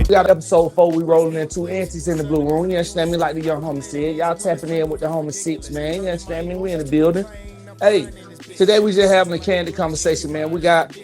got episode 4. We rolling into Antics in the Blue Room. You understand me? Like the young homie said. Y'all tapping in with the homie 6, man. You understand me? We in the building. Hey, today we just having a candid conversation, man. We got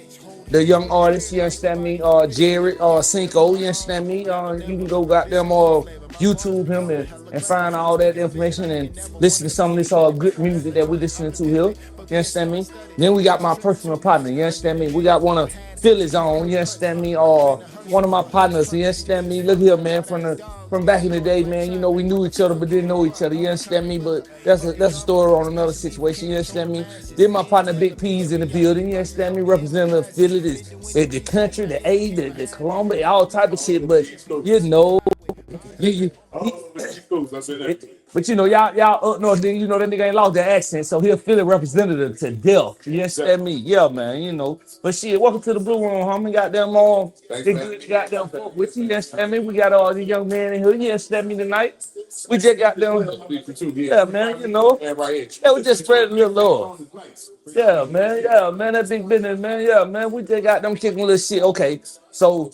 the young artist, you understand me? Jared Ciinco, you understand me? You can go got them YouTube him and find all that information and listen to some of this good music that we listening to here. You understand me? Then we got my personal partner, you understand me? We got one of Philly's on, you understand me? One of my partners, you understand me? Look here, man, from back in the day, man. You know, we knew each other but didn't know each other. You understand me? But that's a story on another situation. You understand me? Then my partner Big Peez in the building. You understand me? Representing the Philly, the country, the A, the Columbia, all type of shit. But you know, you, but you know, y'all up north, you know that nigga ain't lost their accent, so he'll feel it representative to death. You understand me? Yeah, man, you know. But shit, welcome to the Blue Room, homie. Goddamn goddamn folk with you. You understand me? We got all the young men in here. You understand me tonight? We just got them. Yeah, man, you know. Yeah, we just spread a little love. Yeah, man, that big business, man. Yeah, man, we just got them kicking a little shit. Okay, so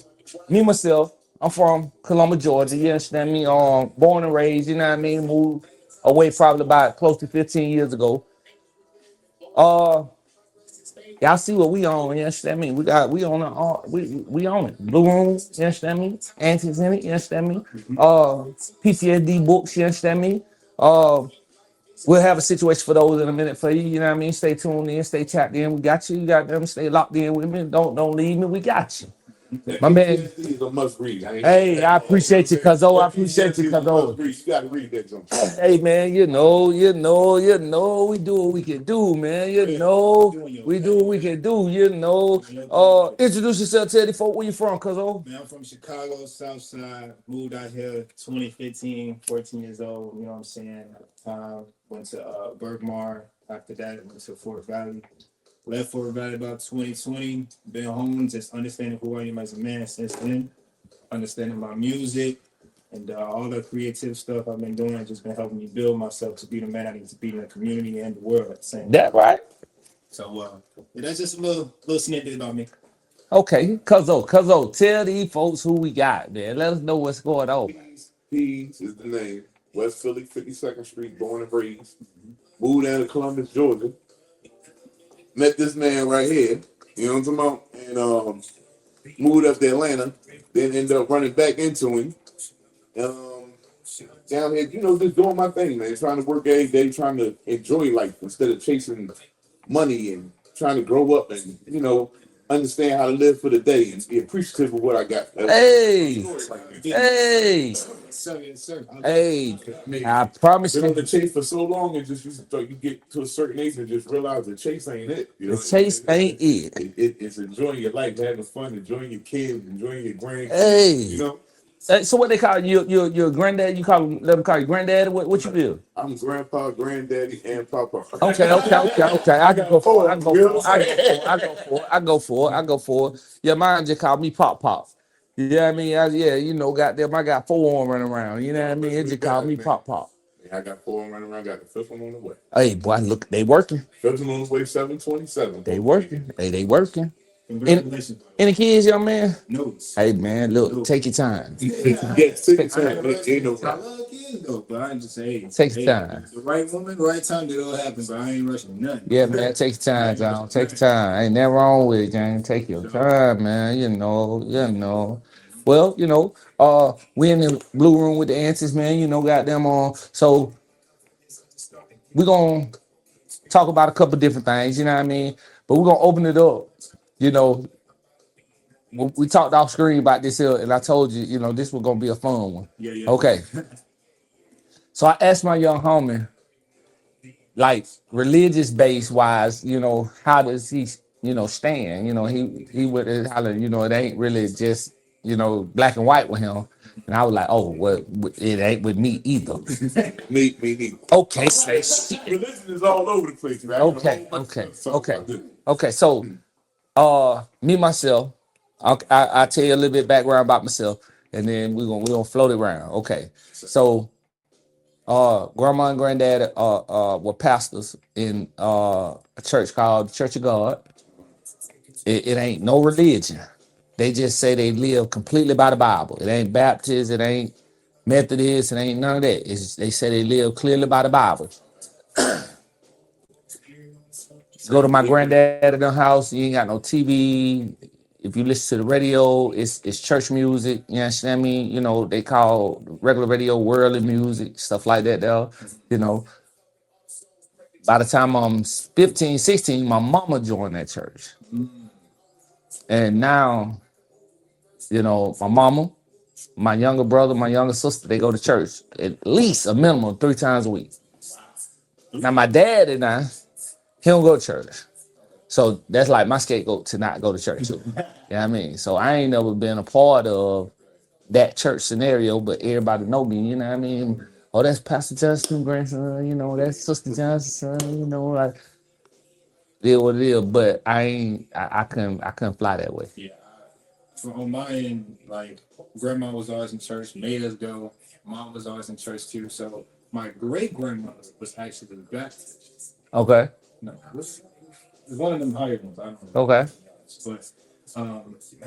me myself, I'm from Columbia, Georgia. You understand me? Born and raised. You know what I mean? Moved away probably about close to 15 years ago. Y'all see what we on? You understand me? We on we on it. Blue Room. You understand me? Antics in it. You understand me? PTSD books. You understand me? We'll have a situation for those in a minute for you. You know what I mean? Stay tuned in. Stay tapped in. We got you. You got them. Stay locked in with me. Don't leave me. We got you. My man, is a must read. Hey, I appreciate you, Cuzzo. I appreciate you, Cuzzo. You gotta read that jump. Hey, man, you know, we do what we can do, man. You know, we do what we can do, you know. Introduce yourself, tell the folk where you from, Cuzzo. Man, I'm from Chicago, South Side. Moved out here 2015, 14 years old. You know what I'm saying? Went to Bergmar. After that, went to Fort Valley. Left Fort Valley about 2020. Been home, just understanding who I am as a man since then. Understanding my music and all the creative stuff I've been doing. Just been helping me build myself to be the man I need to be in the community and the world at the same time. That right? So that's just a little snippet about me. Okay, Cuzzo, tell these folks who we got, man. Let us know what's going on. Peez is the name. West Philly, 52nd Street, born and raised. Moved down to Columbus, Georgia. Met this man right here, you know what I'm talking about? And moved up to Atlanta, then ended up running back into him. Down here, you know, just doing my thing, man. Trying to work every day, trying to enjoy life instead of chasing money and trying to grow up and, you know, understand how to live for the day and be appreciative of what I got. Hey, I promise Been you. on the chase for so long, and just you get to a certain age and just realize the chase ain't it. You know The chase ain't it. It's enjoying your life, having fun, enjoying your kids, enjoying your grandkids. Hey. You know, So what they call you? Your granddad? You let them call you granddad? What you do? I'm grandpa, granddaddy, and papa. Okay. I can go for it. I go for it. Yeah, mine just called me Pop. You know what I mean? Yeah, you know, goddamn, I got 4 of them running around. You know what I mean? It just called me Pop. Yeah, I got 4 running around. Got the 5th one on the way. Hey, boy, look, they working. 5th one on the way. 727. They working. Hey, they working. Congratulations. Any kids, young man? No. Hey, man, look, take your time. Yes, take your time. Ain't no I love kids though, but I just say, Take your time. The right woman, right time, it'll happen. But I ain't rushing nothing. Yeah, man, take your time, John. Take your time. Ain't nothing wrong with it, John. Take your time, man. You know. Well, you know, we in the Blue Room with the Antics, man. You know, got them on. So we're gonna talk about a couple different things. You know what I mean? But we're gonna open it up. You know, we talked off screen about this here, and I told you, you know, this was gonna be a fun one. Yeah. Okay. So I asked my young homie, like religious base wise, you know, how does he, you know, stand? You know, he would holler, you know, it ain't really just, you know, black and white with him. And I was like, oh, well, it ain't with me either. me neither. Okay, say shit. Religion is all over the place, man. Okay. So, me myself, I tell you a little bit background about myself, and then we're gonna float it around. Okay, so grandma and granddad were pastors in a church called Church of God. It ain't no religion. They just say they live completely by the Bible. It ain't Baptist, it ain't Methodist, it ain't none of that. They say they live clearly by the Bible. Go to my granddad at the house, you ain't got no TV. If you listen to the radio, it's church music. You understand me? You know, they call regular radio worldly music, stuff like that though. You know, by the time I'm 15, 16, my mama joined that church. And now, you know, my mama, my younger brother, my younger sister, they go to church at least a minimum 3 times a week. Now my dad and I, he don't go to church. So that's like my scapegoat to not go to church too. You know what I mean? So I ain't never been a part of that church scenario, but everybody know me, you know what I mean? Oh, that's Pastor Justin grandson, you know, that's Sister Johnson's son, you know, like it is what it is, but I couldn't fly that way. Yeah. On my end, like grandma was always in church, made us go. Mom was always in church too. So my great grandmother was actually the Baptist. Okay. No, it's one of them higher ones. I don't know. Okay. But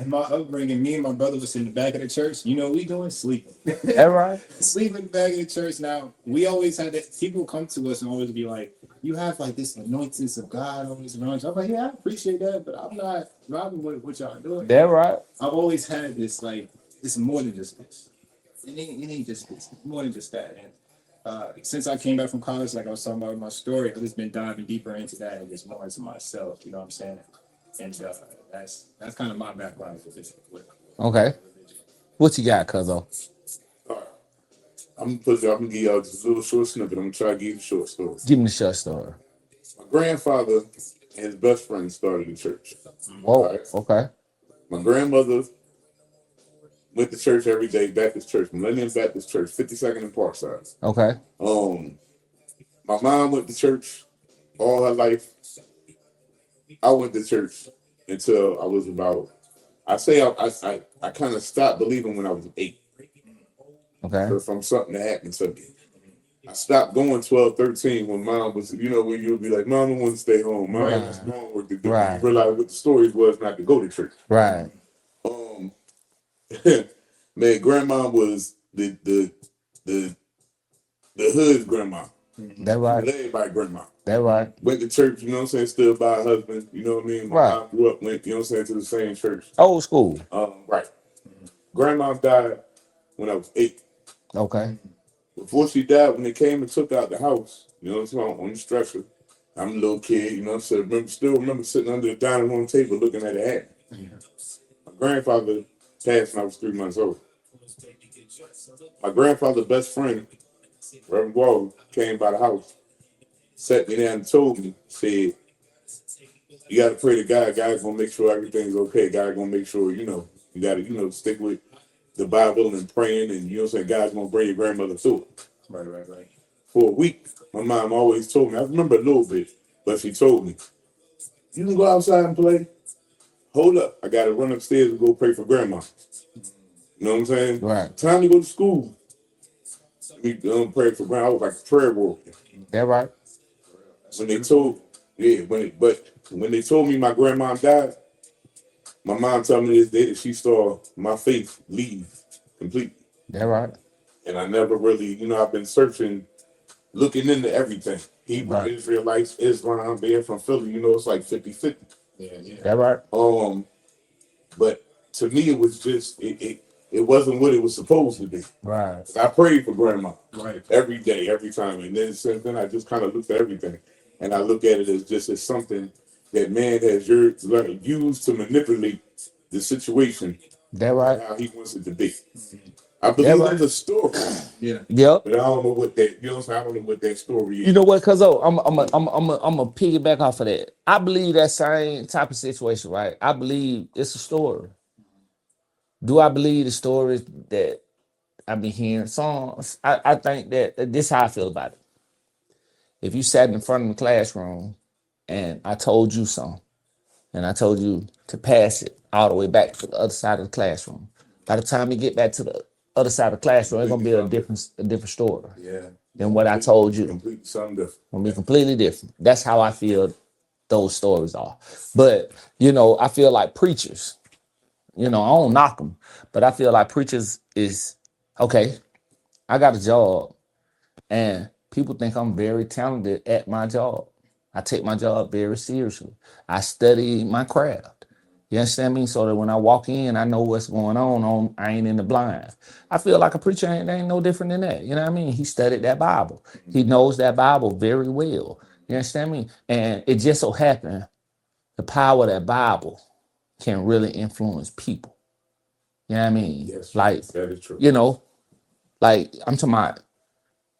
in my upbringing, me and my brother was in the back of the church. You know what we doing? Sleeping. That right? Sleeping in the back of the church. Now, we always had that. People come to us and always be like, you have like this anointings of God always around you. I'm like, yeah, I appreciate that, but I'm not vibing with what y'all doing. That right? I've always had this, like, it's more than just this. It ain't just this. It's more than just that. And since I came back from college, like I was talking about in my story, I've just been diving deeper into that and just more into myself. You know what I'm saying? And that's kind of my background with this. Okay. What you got, cuzzo? All right. I'm gonna give y'all just a little short snippet. I'm gonna try to give you a short story. Give me the short story. My grandfather and his best friend started a church. Whoa. Right. Okay. My grandmother went to church every day, Baptist Church, Millennium Baptist Church, 52nd and Parkside. Okay. My mom went to church all her life. I went to church until I was about, I kind of stopped believing when I was 8. Okay. So from something that happened to me. I stopped going 12, 13 when mom was, you know, when you would be like, mom, I want to stay home. Mom, I got homework to do. Right. You realize what the stories was not to go to church. Right. Man, grandma was the hood grandma. That right. Everybody grandma. That right. Went to church, you know what I'm saying, stood by her husband, you know what I mean? My mom grew up, went, you know what I'm saying, to the same church. Old school. Right. Grandma died when I was 8. Okay. Before she died, when they came and took out the house, you know what I'm saying, on the stretcher, I'm a little kid, you know what I'm saying, still remember sitting under the dining room table looking at her hat. My grandfather passed when I was 3 months old. My grandfather's best friend, Reverend Wall, came by the house, sat me down and told me, said, you got to pray to God. God's going to make sure everything's okay. God's going to make sure, you know, you got to, you know, stick with the Bible and praying, and you know what I'm saying, God's going to bring your grandmother through it. Right. For a week, my mom always told me, I remember a little bit, but she told me, you can go outside and play. Hold up, I got to run upstairs and go pray for grandma. You know what I'm saying? Right. Time to go to school. We pray for grandma. I was like a prayer warrior. That right. When they told, when they told me my grandma died, my mom told me this day that she saw my faith leave completely. That right. And I never really, you know, I've been searching, looking into everything. Hebrew, right. Israelites, Islam, being from Philly, you know, it's like 50-50. Yeah. That right. But to me, it was just, it wasn't what it was supposed to be. Right. I prayed for grandma. Right. Every day, every time. And then since then, I just kind of looked at everything. And I look at it as just as something that man has used to manipulate the situation. That right. How he wants it to be. I believe that's a story. Yeah. Yep. But I don't know what that, you know what I'm saying? I don't know what that story is. You know what, cuz I'm a piggyback off of that. I believe that same type of situation, right? I believe it's a story. Do I believe the stories that I've been hearing songs? I think that this is how I feel about it. If you sat in front of the classroom and I told you something, and I told you to pass it all the way back to the other side of the classroom, by the time you get back to the other side of the classroom, it's gonna be a different story. Yeah. Than what I told you. Something different. Gonna be completely different. That's how I feel those stories are. But you know, I feel like preachers, I don't knock them, but I feel like preachers is okay. I got a job, and people think I'm very talented at my job. I take my job very seriously. I study my craft. You understand me? So that when I walk in, I know what's going on. I ain't in the blind. I feel like a preacher ain't no different than that. You know what I mean? He studied that Bible. He knows that Bible very well. You understand me? And it just so happened the power of that Bible can really influence people. You know what I mean? Yes, Like, that is true. Like I'm talking about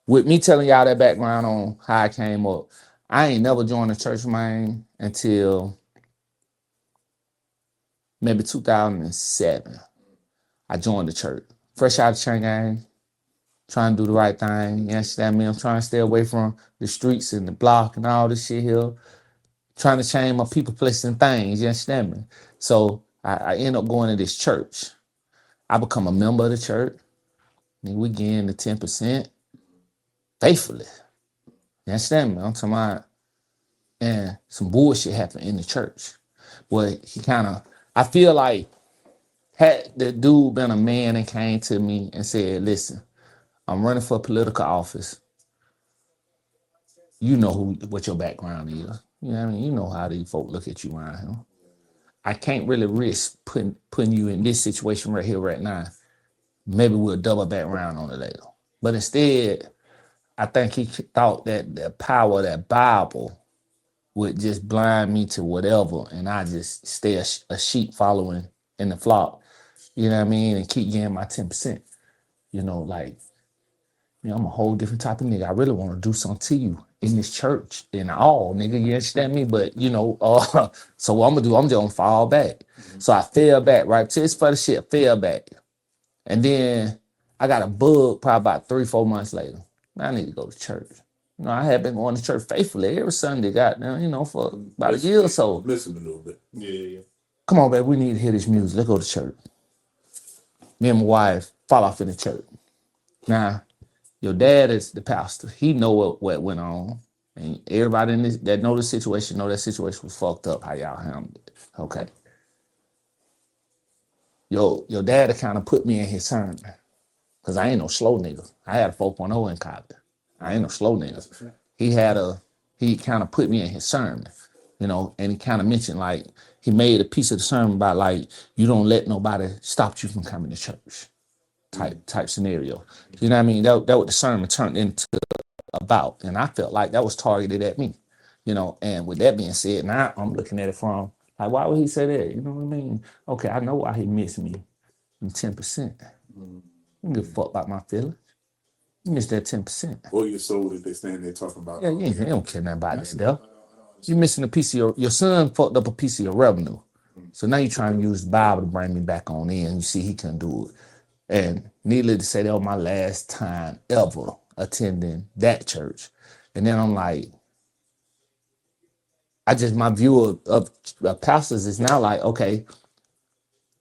with me telling y'all that background on how I came up. I ain't never joined the church, man, until maybe 2007. I joined the church. Fresh out of chain gang, trying to do the right thing. You understand me? I'm trying to stay away from the streets and the block and all this shit here. Trying to change my people, places, and things. You understand me? So I end up going to this church. I become a member of the church. And we getting the 10% faithfully. You understand me? I'm talking about, and some bullshit happened in the church. Well, I feel like had the dude been a man and came to me and said, listen, I'm running for political office. You know what your background is. You know what I mean? You know how these folk look at you around here. I can't really risk putting you in this situation right here, right now. Maybe we'll double back around on it later. But instead, I think he thought that the power of that Bible would just blind me to whatever, and I just stay a sheep following in the flock. You know what I mean? And keep getting my 10%. Like, I'm a whole different type of nigga. I really want to do something to you in this church and all, nigga. You understand me? But so what I'm gonna do, I'm just gonna fall back. So I fell back, right? Just for the shit, I fell back. And then I got a bug probably about 3-4 months later. I need to go to church. I had been going to church faithfully every Sunday, goddamn, for about a year or so. Listen a little bit. Yeah. Come on, baby, we need to hear this music. Let's go to church. Me and my wife fall off in the church. Now, your dad is the pastor. He know what went on. And everybody in this that know the situation, know that situation was fucked up, how y'all handled it. Okay. Your dad kind of put me in his sermon. Because I ain't no slow nigga. I had a 4.0 in college. I ain't no slow nigga. He kind of put me in his sermon, and he kind of mentioned, like, he made a piece of the sermon about, like, you don't let nobody stop you from coming to church type scenario. You know what I mean? That what the sermon turned into about. And I felt like that was targeted at me, and with that being said, now I'm looking at it from, like, why would he say that? You know what I mean? Okay, I know why he missed me in 10%. I don't give a fuck about my feelings. You missed that 10%. Or your soul that they stand there talking about. Yeah, you don't care nothing about that stuff. You missing a piece of your son fucked up a piece of your revenue. So now you're trying to use the Bible to bring me back on in. You see, he couldn't do it. And needless to say, that was my last time ever attending that church. And then I'm like, my view of pastors is now like, okay,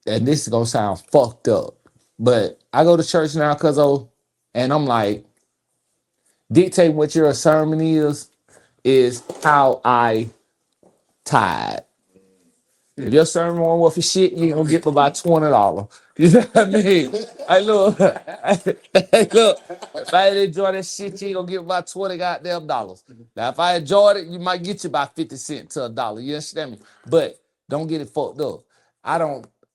and this is gonna sound fucked up, but I go to church now, and I'm like, dictate what your sermon is how I tithe. If your sermon won't worth for shit, you gonna get about $20. You know what I mean? Look, if I enjoy that shit, you ain't gonna get about 20 goddamn dollars. Now, if I enjoyed it, you might get you about 50 cents to $1. You understand me? But don't get it fucked up.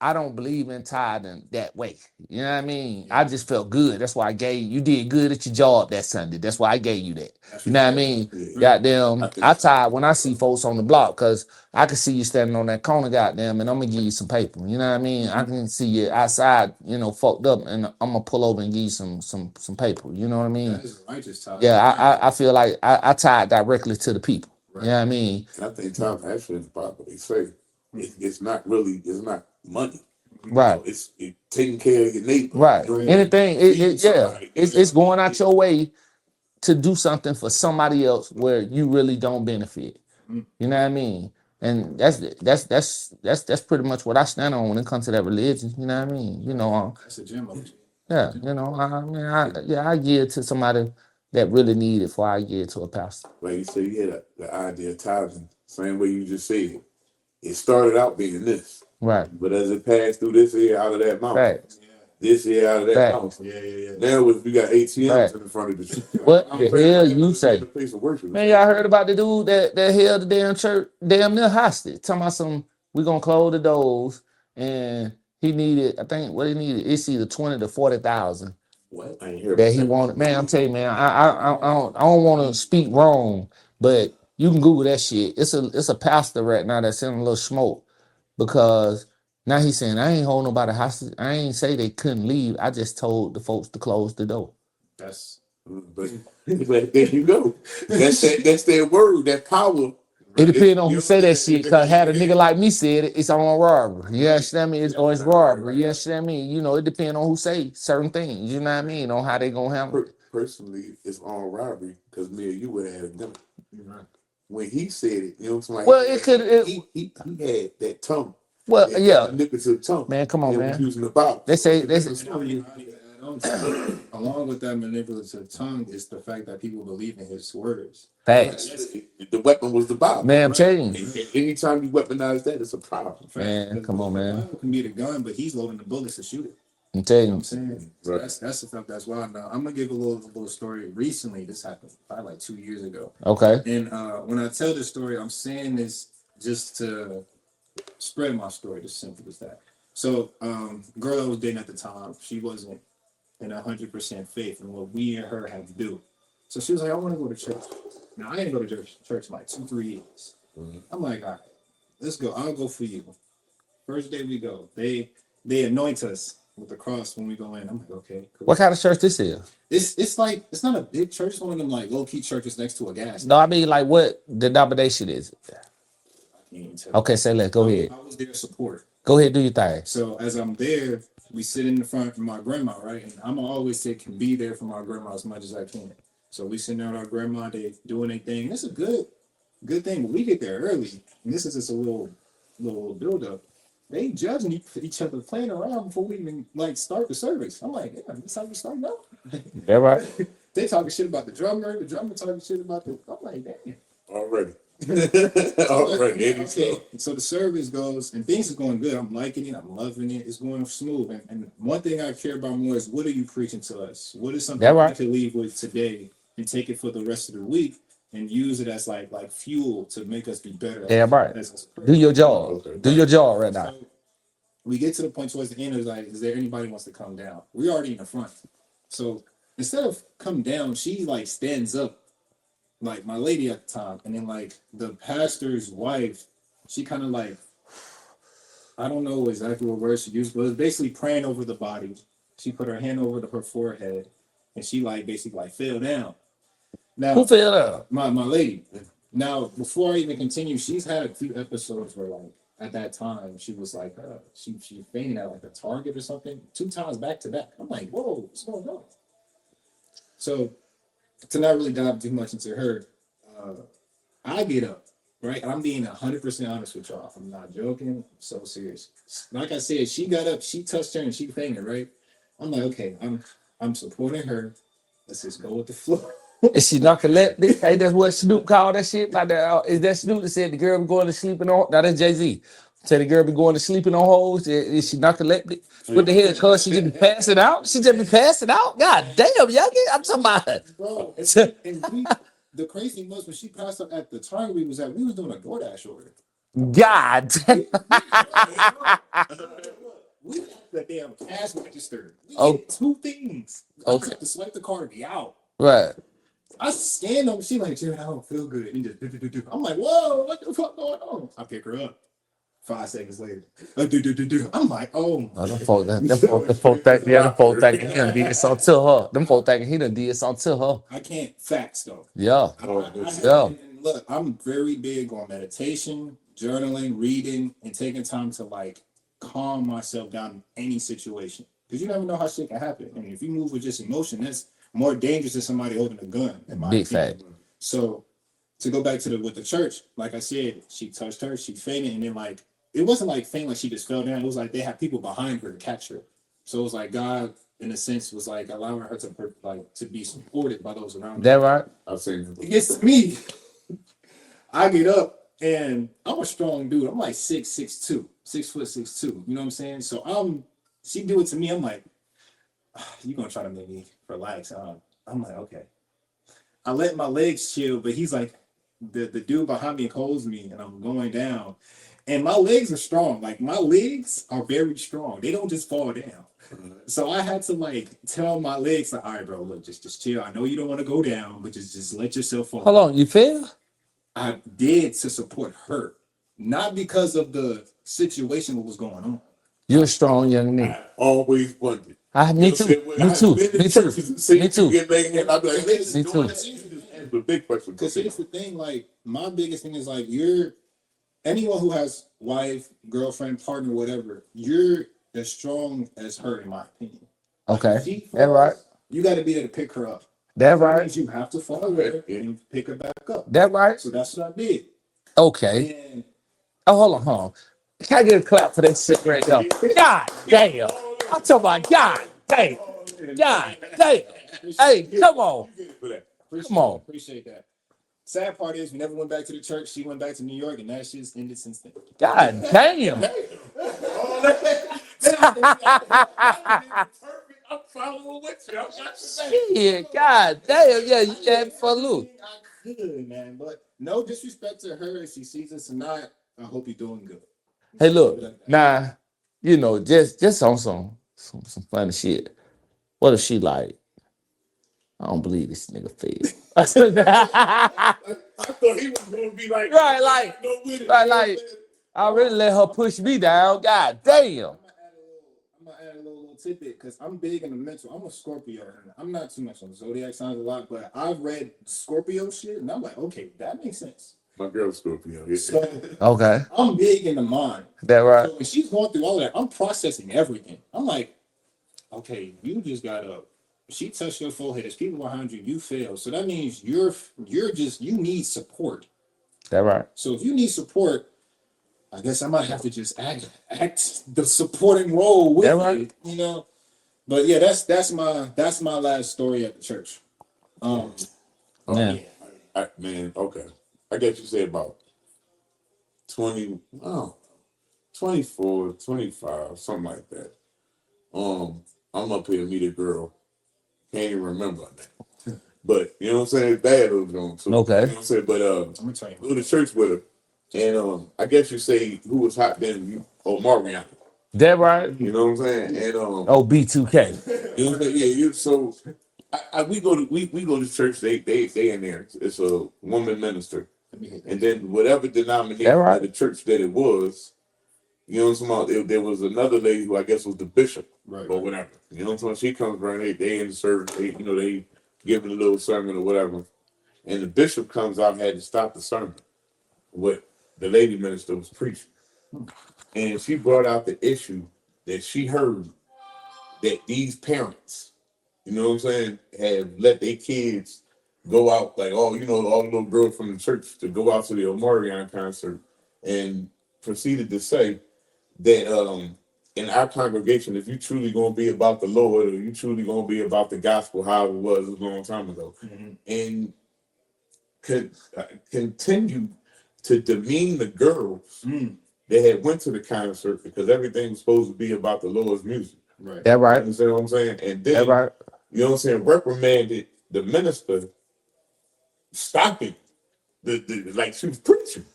I don't believe in tithing that way. You know what I mean? I just felt good. That's why you did good at your job that Sunday. That's why I gave you that. You know what I mean? Goddamn, I tithe when I see folks on the block, because I can see you standing on that corner, goddamn, and I'm gonna give you some paper. You know what I mean? I can see you outside, fucked up, and I'm gonna pull over and give you some paper. You know what I mean? Yeah, I feel like I tithe directly to the people. Right. You know what I mean? And I think time actually is about what they say. It's not money. Right. It's taking care of your neighbor. Right. Anything, it's going out your way to do something for somebody else where you really don't benefit. You know what I mean? And that's pretty much what I stand on when it comes to that religion. You know what I mean? That's a gem of it. Yeah. I give it to somebody that really need it before I give it to a pastor. Like you said, you had the idea of tithing, same way you just said. It started out being this. Right. But as it passed through this ear out of that mouth, Facts. this ear out of that Facts. mouth. Yeah. Now if you got ATMs Right. in front of the church, What the hell you say? The place of worship. Man, y'all heard about the dude that held the damn church damn near hostage. Talking about we gonna close the doors, and he needed, I think what he needed, it's either 20 to 40,000 What? I ain't hear that about he that. wanted. Man, I'm telling you, man, I don't want to speak wrong, but you can Google that shit. It's a pastor right now that's in a little smoke because now he's saying I ain't hold nobody hostage. I ain't say they couldn't leave. I just told the folks to close the door. That's But there you go. That's their word, that power. It depends on who say that shit. Cause had a nigga like me said it, it's on robbery. You understand me? It's robbery. You understand me? You know, it depends on who say certain things. You know what I mean? On how they gonna handle it. Personally, it's on robbery because me and you would have had them. When he said it, you know what I'm saying? Well, it could. He had that tongue. Well, yeah. Manipulative tongue. Man, come on, man. Using the Bible. They say along with that manipulative tongue is the fact that people believe in his words. facts. The weapon was the Bible. Man, I'm telling you. Anytime you weaponize that, it's a problem. Man, come on, man. The Bible can be the gun, but he's loading the bullets to shoot it. I'm telling you. I'm saying so that's the stuff that's wild. Now I'm gonna give a little story. Recently, this happened probably like 2 years ago. Okay. And when I tell this story, I'm saying this just to spread my story, just simple as that. So, girl I was dating at the time, she wasn't in 100% faith in what we and her had to do. So she was like, I want to go to church. Now I didn't go to church in like 2-3 years. I'm like, all right, let's go. I'll go for you. First day we go, they anoint us with the cross when we go in. I'm like, okay, cool. What kind of church this is? It's like, it's not a big church. It's one of them like low key churches next to a gas. No, I mean like what denomination is it? I can't even tell. Okay, say let's go ahead. I was there to support. Go ahead, do your thing. So as I'm there, we sit in the front of my grandma, right? And I'm always say can be there for my grandma as much as I can. So we sitting there with our grandma, they doing their thing. It's a good thing, but we get there early. And this is just a little build up. They judging each other playing around before we even like start the service. I'm like, yeah, this how we start now. Yeah, right. They talking shit about the drummer talking shit about the. I'm like, damn. Already. Okay. So the service goes and things is going good. I'm liking it. I'm loving it. It's going smooth. And one thing I care about more is what are you preaching to us? What is something I can leave with today and take it for the rest of the week and use it as like fuel to make us be better. Yeah, right. Do your job. Okay. Do your job right now. So we get to the point towards the end. It's like, is there anybody who wants to come down? We're already in the front. So instead of come down, she like stands up. Like my lady at the time, and then like the pastor's wife, she kind of like, I don't know exactly what word she used, but it was basically praying over the body. She put her hand over her forehead, and she like basically like fell down. Now who fell down? My lady. Now before I even continue, she's had a few episodes where like at that time she was like she fainted at like a Target or something 2 times back to back. I'm like, whoa, what's going on? So to not really dive too much into her, I get up, right? And I'm being 100% honest with y'all. I'm not joking. I'm so serious. Like I said, she got up, she touched her, and she fainted, right? I'm like, okay, I'm supporting her. Let's just go with the flow. Is she narcoleptic? Hey, that's what Snoop called that shit. Like that, is that Snoop that said the girl be going to sleeping on? Now that's Jay-Z. Said the girl be going to sleeping on hoes. Is she narcoleptic? What the hell? Cause she just be passing out? She just be passing out? God damn, y'all get, I'm talking about. Bro, the crazy was when she passed up at the time we was doing a DoorDash order. God damn. We got the damn cash register. We did 2 things. Okay. I have to swipe the card and be out. Right. I scanned them. She like, Jared, I don't feel good. And just do. I'm like, whoa, what the fuck going on? I pick her up. 5 seconds later, I'm like, oh. Them folk thinking he done did something to her. Them folk thinking he done did something to her. I can't facts though. Yeah. And look, I'm very big on meditation, journaling, reading, and taking time to like calm myself down in any situation. Because you never know how shit can happen. And if you move with just emotion, that's more dangerous than somebody holding a gun. Big fact. So to go back to with the church, like I said, she touched her, she fainted, and then like it wasn't like faint like she just fell down. It was like they had people behind her to catch her. So it was like God, in a sense, was like allowing her to be supported by those around her. That right? I've seen it gets to me. I get up. And I'm a strong dude. I'm like 6'2", 6'6'2". You know what I'm saying? So she do it to me. I'm like, you gonna try to make me relax? I'm like, okay. I let my legs chill, but he's like, the dude behind me holds me, and I'm going down. And my legs are strong. Like my legs are very strong. They don't just fall down. So I had to like tell my legs, like, all right, bro, look, just chill. I know you don't want to go down, but just let yourself fall. Hold on, you feel? I did to support her, not because of the situation that was going on. You're a strong young nigga. I always wondered. Me too. Me too. Me too. Me too. Get laid in, I'd be like, ladies, Me doing too. this. The big question. Because here's the thing, like my biggest thing is like anyone who has wife, girlfriend, partner, whatever, you're as strong as her, in my opinion. Okay. That right. You got to be there to pick her up. That That right. means you have to follow her and pick her back up. That right. So that's what I did. Okay. And Oh, hold on. Can I get a clap for that shit right there? God damn. I'm talking about God damn. God damn. Hey, come on. Come on. Appreciate that. Sad part is we never went back to the church. She went back to New York, and that shit's ended since then. God damn. I'm following with you. Shit, God damn. Yeah, you had for Luke. I could, man, but no disrespect to her if she sees us or not. I hope you're doing good. Hey, look. Nah, you know, just on some funny shit. What if she like, I don't believe this nigga failed. I thought he was going to be like, Right, like, I really let her push me down. God damn. I'm gonna add a little tidbit because I'm big in the mental. I'm a Scorpio. I'm not too much on zodiac signs a lot, but I've read Scorpio shit, and I'm like, okay, that makes sense. My girl's Scorpio. Yeah. So Okay. I'm big in the mind. That right. So when she's going through all of that, I'm processing everything. I'm like, okay, you just got up. She touched your forehead. There's people behind you. You fail. So that means you need support. That right. So if you need support, I guess I might have to just act the supporting role with right. you know. But yeah, that's my last story at the church. Yeah. Man, okay. I guess you say about 24, 25, something like that. I'm up here to meet a girl. Can't even remember her name. But you know what I'm saying? Bad was going to. Okay. You know what I'm saying? But I'm gonna tell you. go to church with her. And I guess you say who was hot then? Mariana. That right. You know what I'm saying? And Oh, B2K. you know what I'm saying? Yeah, so we go to church, they in there. It's a woman minister. And then whatever denomination of the church that it was, you know what I'm talking about? There was another lady who I guess was the bishop, Right, or whatever. You know what I'm talking about? She comes around, they in the service, they giving a little sermon or whatever. And the bishop comes out and had to stop the sermon. What the lady minister was preaching. And she brought out the issue that she heard that these parents, you know what I'm saying, have let their kids go out, like, all the little girls from the church to go out to the Omarion concert, and proceeded to say that in our congregation, if you truly going to be about the Lord, or you truly going to be about the gospel, how it was a long time ago, and could continue to demean the girls that had went to the concert because everything was supposed to be about the Lord's music. Right. That right. You understand what I'm saying? And then, That right. you know what I'm saying, reprimanded the minister, stopping the like she was preaching.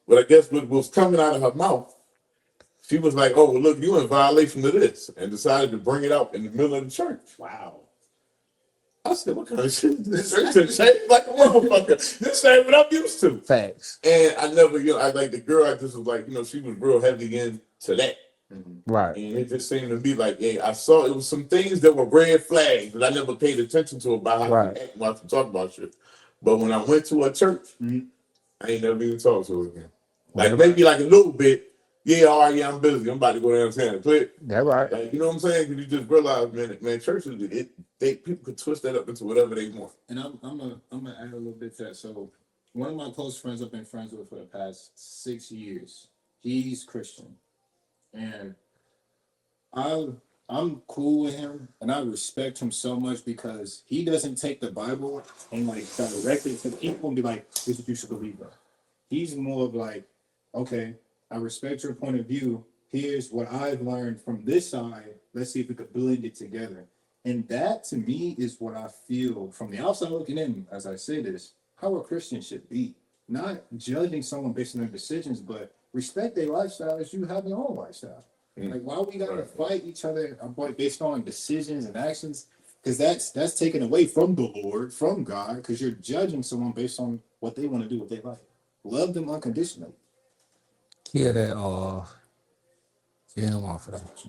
But I guess what was coming out of her mouth, she was like, oh, well, look, you in violation of this, and decided to bring it out in the middle of the church. Wow. I said, what kind of shit is this? It's shaped like a motherfucker. This ain't what I'm used to. Facts. And I never, I like the girl, I just was like, she was real heavy into that. Right. And it just seemed to be like, I saw it was some things that were red flags that I never paid attention to about how to act while to talk about shit. But when I went to a church, I ain't never even talked to her again. Like maybe like a little bit. Yeah, all right, yeah, I'm busy. I'm about to go downtown and play. That right. Like, you know what I'm saying? Because you just realize, man, churches, people could twist that up into whatever they want. And I'm gonna add a little bit to that. So one of my close friends I've been friends with for the past 6 years, he's Christian. And I'm cool with him, and I respect him so much because he doesn't take the Bible and like direct it to people and be like, "This is what you should believe." He's more of like, okay, I respect your point of view. Here's what I've learned from this side. Let's see if we could blend it together. And that to me is what I feel from the outside looking in, as I say this, how a Christian should be. Not judging someone based on their decisions, but respect their lifestyle as you have your own lifestyle. Like, why we gotta fight each other based on decisions and actions? Because that's taken away from the Lord, from God, because you're judging someone based on what they want to do with their life. Love them unconditionally. Yeah, that yeah, I'm off of that.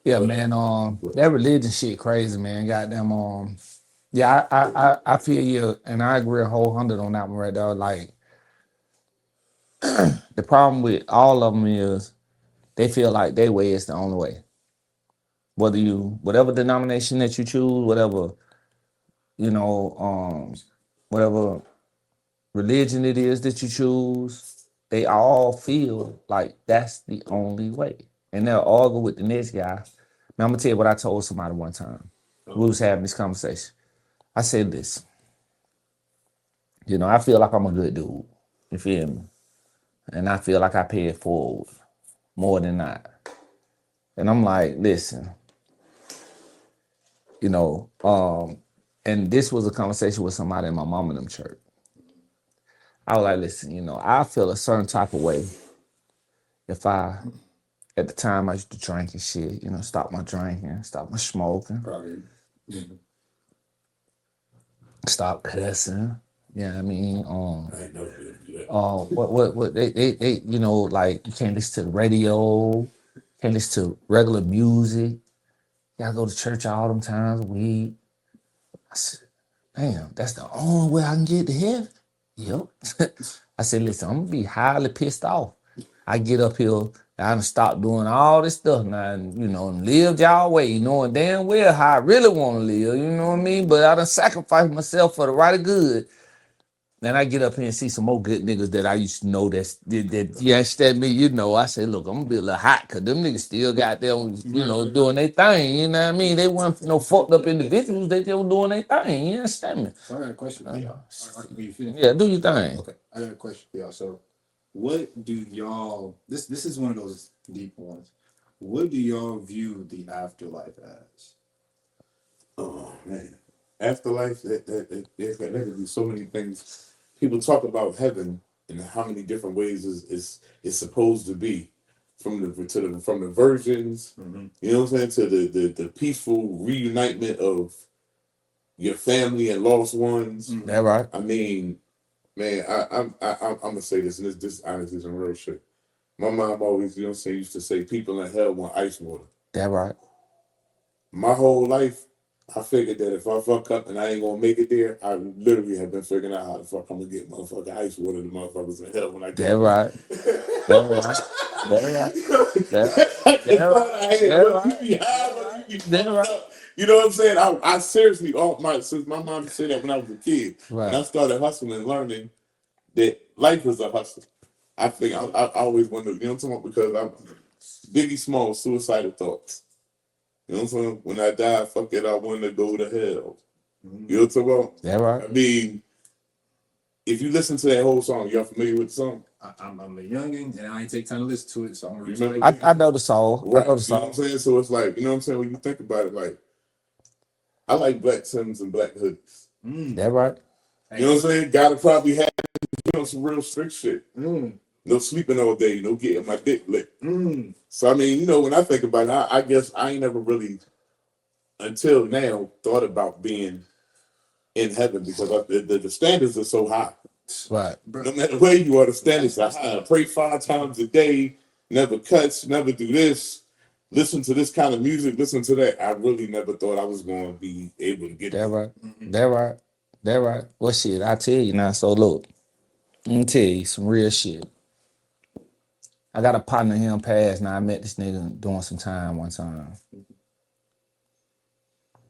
Yeah, man. That religion shit crazy, man. Goddamn. Yeah, I feel you, and I agree 100 on that one right there. Like, the problem with all of them is they feel like their way is the only way. Whatever denomination that you choose, you know, whatever religion it is that you choose, they all feel like that's the only way. And they'll argue with the next guy. Now, I'm gonna tell you what I told somebody one time. We was having this conversation. I said this, I feel like I'm a good dude. You feel me? And I feel like I pay it forward more than not. And I'm like, listen, and this was a conversation with somebody in my mom and them church. I was like, listen, I feel a certain type of way if at the time I used to drink and shit, stop my drinking, stop my smoking, stop cussing. Yeah, I mean, what they, like you can't listen to the radio, can't listen to regular music. You gotta go to church all them times a week. I said, damn, that's the only way I can get to heaven. Yep. I said, listen, I'm gonna be highly pissed off. I get up here, I done stop doing all this stuff now, and live y'all way, knowing damn well how I really want to live, you know what I mean? But I done sacrificed myself for the right of good. Then I get up here and see some more good niggas that I used to know that you understand me, I say, look, I'm gonna be a little hot because them niggas still got them, doing their thing, you know what I mean? They weren't no fucked up individuals, they still doing their thing, you understand me? So I got a question for y'all. Yeah, do your thing. Okay, I got a question for y'all. So what do y'all, this is one of those deep ones. What do y'all view the afterlife as? Oh man, afterlife. There could be so many things. People talk about heaven and how many different ways is supposed to be, from the virgins. You know what I'm saying, to the peaceful reunitement of your family and lost ones. That right. I mean, man, I'm gonna say this, and this honestly is some real shit. My mom always, used to say people in hell want ice water. That right. My whole life, I figured that if I fuck up and I ain't gonna make it there, I literally have been figuring out how the fuck I'm gonna get motherfucking ice water to motherfuckers in hell when I get there. That right. That right. That right. You know what I'm saying? I seriously, since my mom said that when I was a kid, right. And I started hustling and learning that life is a hustle. I think I always wondered, you know what I'm talking about? Because I'm Biggie Small, suicidal thoughts. You know what I'm saying? When I die, fuck it, I want to go to hell. You know what I'm talking about? Yeah, right. I mean, if you listen to that whole song, y'all familiar with the song? I'm a youngin, and I ain't take time to listen to it, so I'm gonna read it. I know the song. Right. I know the song. You know what I'm saying? So it's like, you know what I'm saying? When you think about it, like, I like black Timbs and black hoodies. That right. You know what I'm saying? Gotta probably have some real strict shit. No sleeping all day, no getting my dick licked. So I mean, when I think about it, I guess I ain't never really, until now, thought about being in heaven, because the standards are so high. Right. No matter where you are, the standards are high. I pray 5 times a day, never cuts, never do this, listen to this kind of music, listen to that. I really never thought I was going to be able to get that. Right. That right. That right. Well, shit, I tell you now. So look, let me tell you some real shit. I got a partner here in past. Now I met this nigga doing some time one time.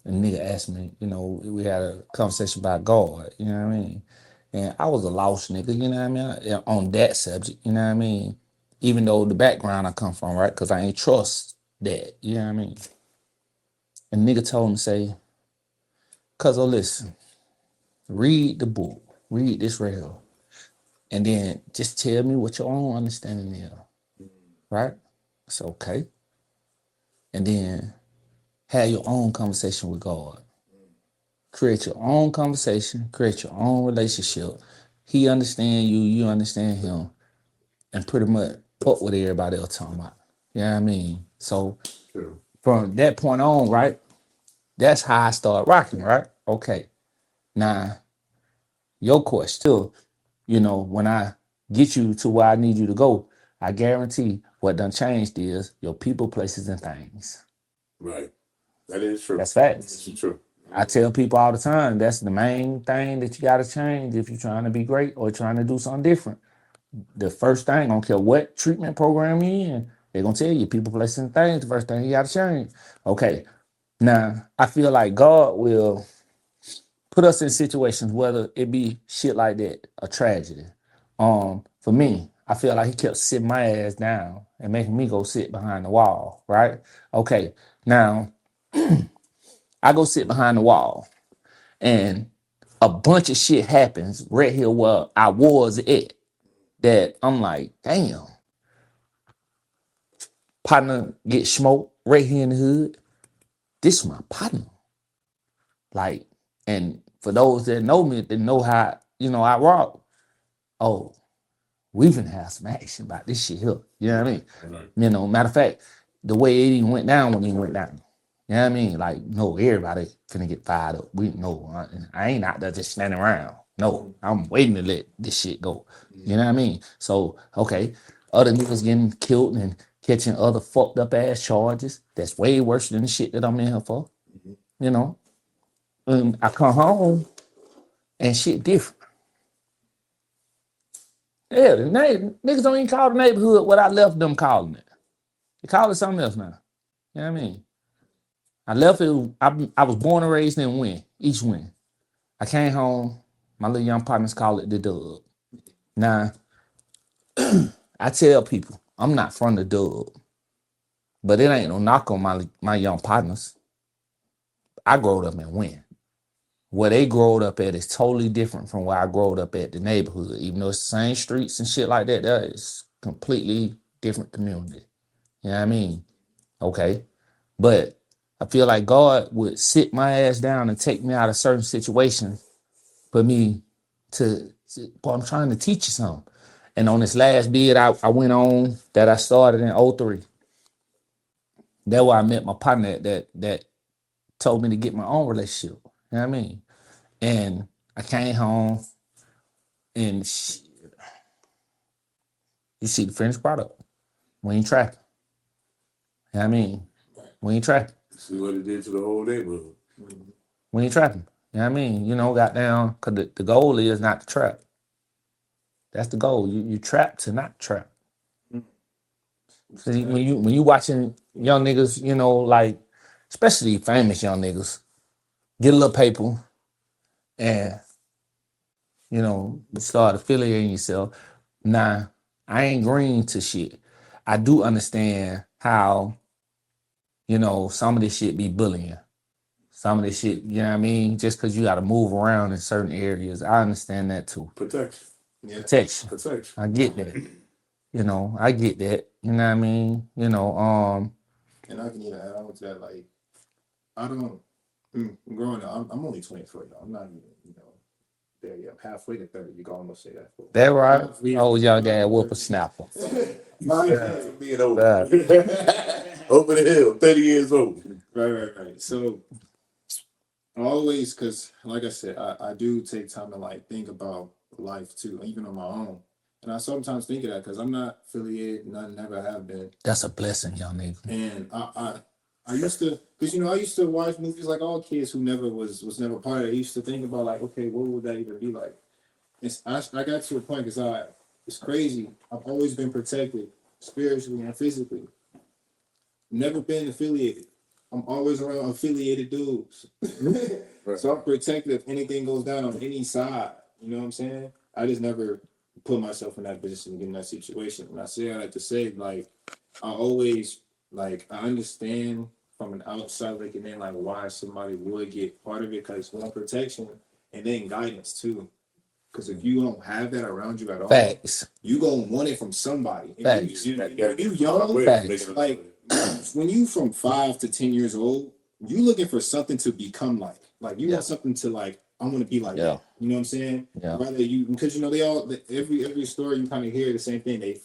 And the nigga asked me, we had a conversation about God, you know what I mean? And I was a lost nigga, you know what I mean? On that subject, you know what I mean? Even though the background I come from, right? Because I ain't trust that, you know what I mean? And nigga told me, say, listen, read the book, read this right here. and then just tell me what your own understanding is, right? It's okay. And then have your own conversation with God. Create your own conversation, create your own relationship. He understand you, you understand him, and pretty much fuck what everybody else talking about. You know what I mean? So True. from that point on, right, that's how I start rocking, right? Okay. Now, your question too, when I get you to where I need you to go, I guarantee what done changed is your people, places, and things. Right. That is true. That's facts. That's true. I tell people all the time, that's the main thing that you got to change if you're trying to be great or trying to do something different. The first thing, I don't care what treatment program you're in, they're going to tell you people, places, and things, the first thing you got to change. Okay. Now, I feel like God will put us in situations, whether it be shit like that, a tragedy. For me, I feel like he kept sitting my ass down and making me go sit behind the wall, right? Okay. Now, I go sit behind the wall and a bunch of shit happens right here where I was at that I'm like, damn, partner get smoked right here in the hood. This is my partner. Like, and for those that know me, that know how, I rock, oh, we finna have some action about this shit here. You know what I mean? Right. Matter of fact, the way it even went down when he went down. You know what I mean? Like, no, everybody finna get fired up. I ain't out there just standing around. No, I'm waiting to let this shit go. You know what I mean? So, okay, other niggas getting killed and catching other fucked up ass charges. That's way worse than the shit that I'm in here for. You know? I come home and shit different. Yeah, niggas don't even call the neighborhood what I left them calling it. They call it something else now. You know what I mean? I left it. I was born and raised in Win, East Win. I came home. My little young partners call it the Dub. Now, I tell people I'm not from the Dub, but it ain't no knock on my young partners. I growed up in Win. Where they growed up at is totally different from where I growed up at the neighborhood. Even though it's the same streets and shit like that, that is completely different community. You know what I mean? Okay. But I feel like God would sit my ass down and take me out of certain situations for me boy, I'm trying to teach you something. And on this last bid I went on that I started in '03, that's where I met my partner that told me to get my own relationship. You know what I mean? And I came home and you see the finished product. We ain't trapping. You know what I mean? We ain't trapping. See what it did to the whole neighborhood. We ain't trapping. You know what I mean? Goddamn, because the goal is not to trap. That's the goal. You trap to not trap. See, when you watching young niggas, like especially famous young niggas, get a little paper and start affiliating yourself. Nah, I ain't green to shit. I do understand how, some of this shit be bullying. Some of this shit, you know what I mean? Just because you got to move around in certain areas. I understand that too. Protection. Yeah. Protection. Protection. I get that. I get that. You know what I mean? And I can even add on to that, like, I don't, growing up, I'm only 24, y'all. I'm not even, there yet. I'm halfway to 30. You can almost say that. That right? Oh, young guy whippersnapper. Being old. Over the hill, 30 years old. Right. So, always, because, like I said, I do take time to, like, think about life, too, even on my own. And I sometimes think of that because I'm not affiliated, never have been. That's a blessing, young nigga. And I used to, because I used to watch movies like all kids who never was never part of it. I used to think about like, okay, what would that even be like? I got to a point because it's crazy. I've always been protected spiritually and physically. Never been affiliated. I'm always around affiliated dudes. Right. So I'm protected if anything goes down on any side. You know what I'm saying? I just never put myself in that position to get in that situation. And I like to say, like, I always, like, I understand from an outside looking in, like, why somebody would get part of it, because one, protection, and then guidance, too. Because if you don't have that around you at all, Facts. you gonna want it from somebody. Facts. You young, Facts. like when you from 5 to 10 years old, you looking for something to become like. Like you want something to like. I want to be like that. You know what I'm saying? Yeah. Rather you, because they all every story you kind of hear the same thing. They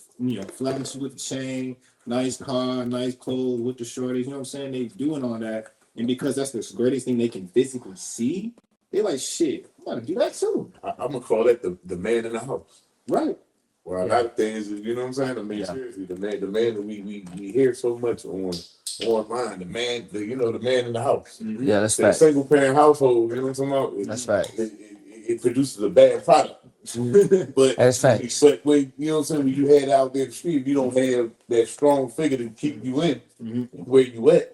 flash with the chain, nice car, nice clothes with the shorties. You know what I'm saying? They doing all that, and because that's the greatest thing they can physically see, they like shit. I'm gonna do that too. I'm gonna call that the man in the house. Right. Well, a lot of things, you know what I'm saying? I mean, seriously, the man that we hear so much online, the man in the house. Yeah, that's The fact. single parent household, you know what I'm talking about? That's right. It produces a bad product. But That's facts. But when you know what I'm saying, when you head out there in the street, if you don't have that strong figure to keep you in where you at,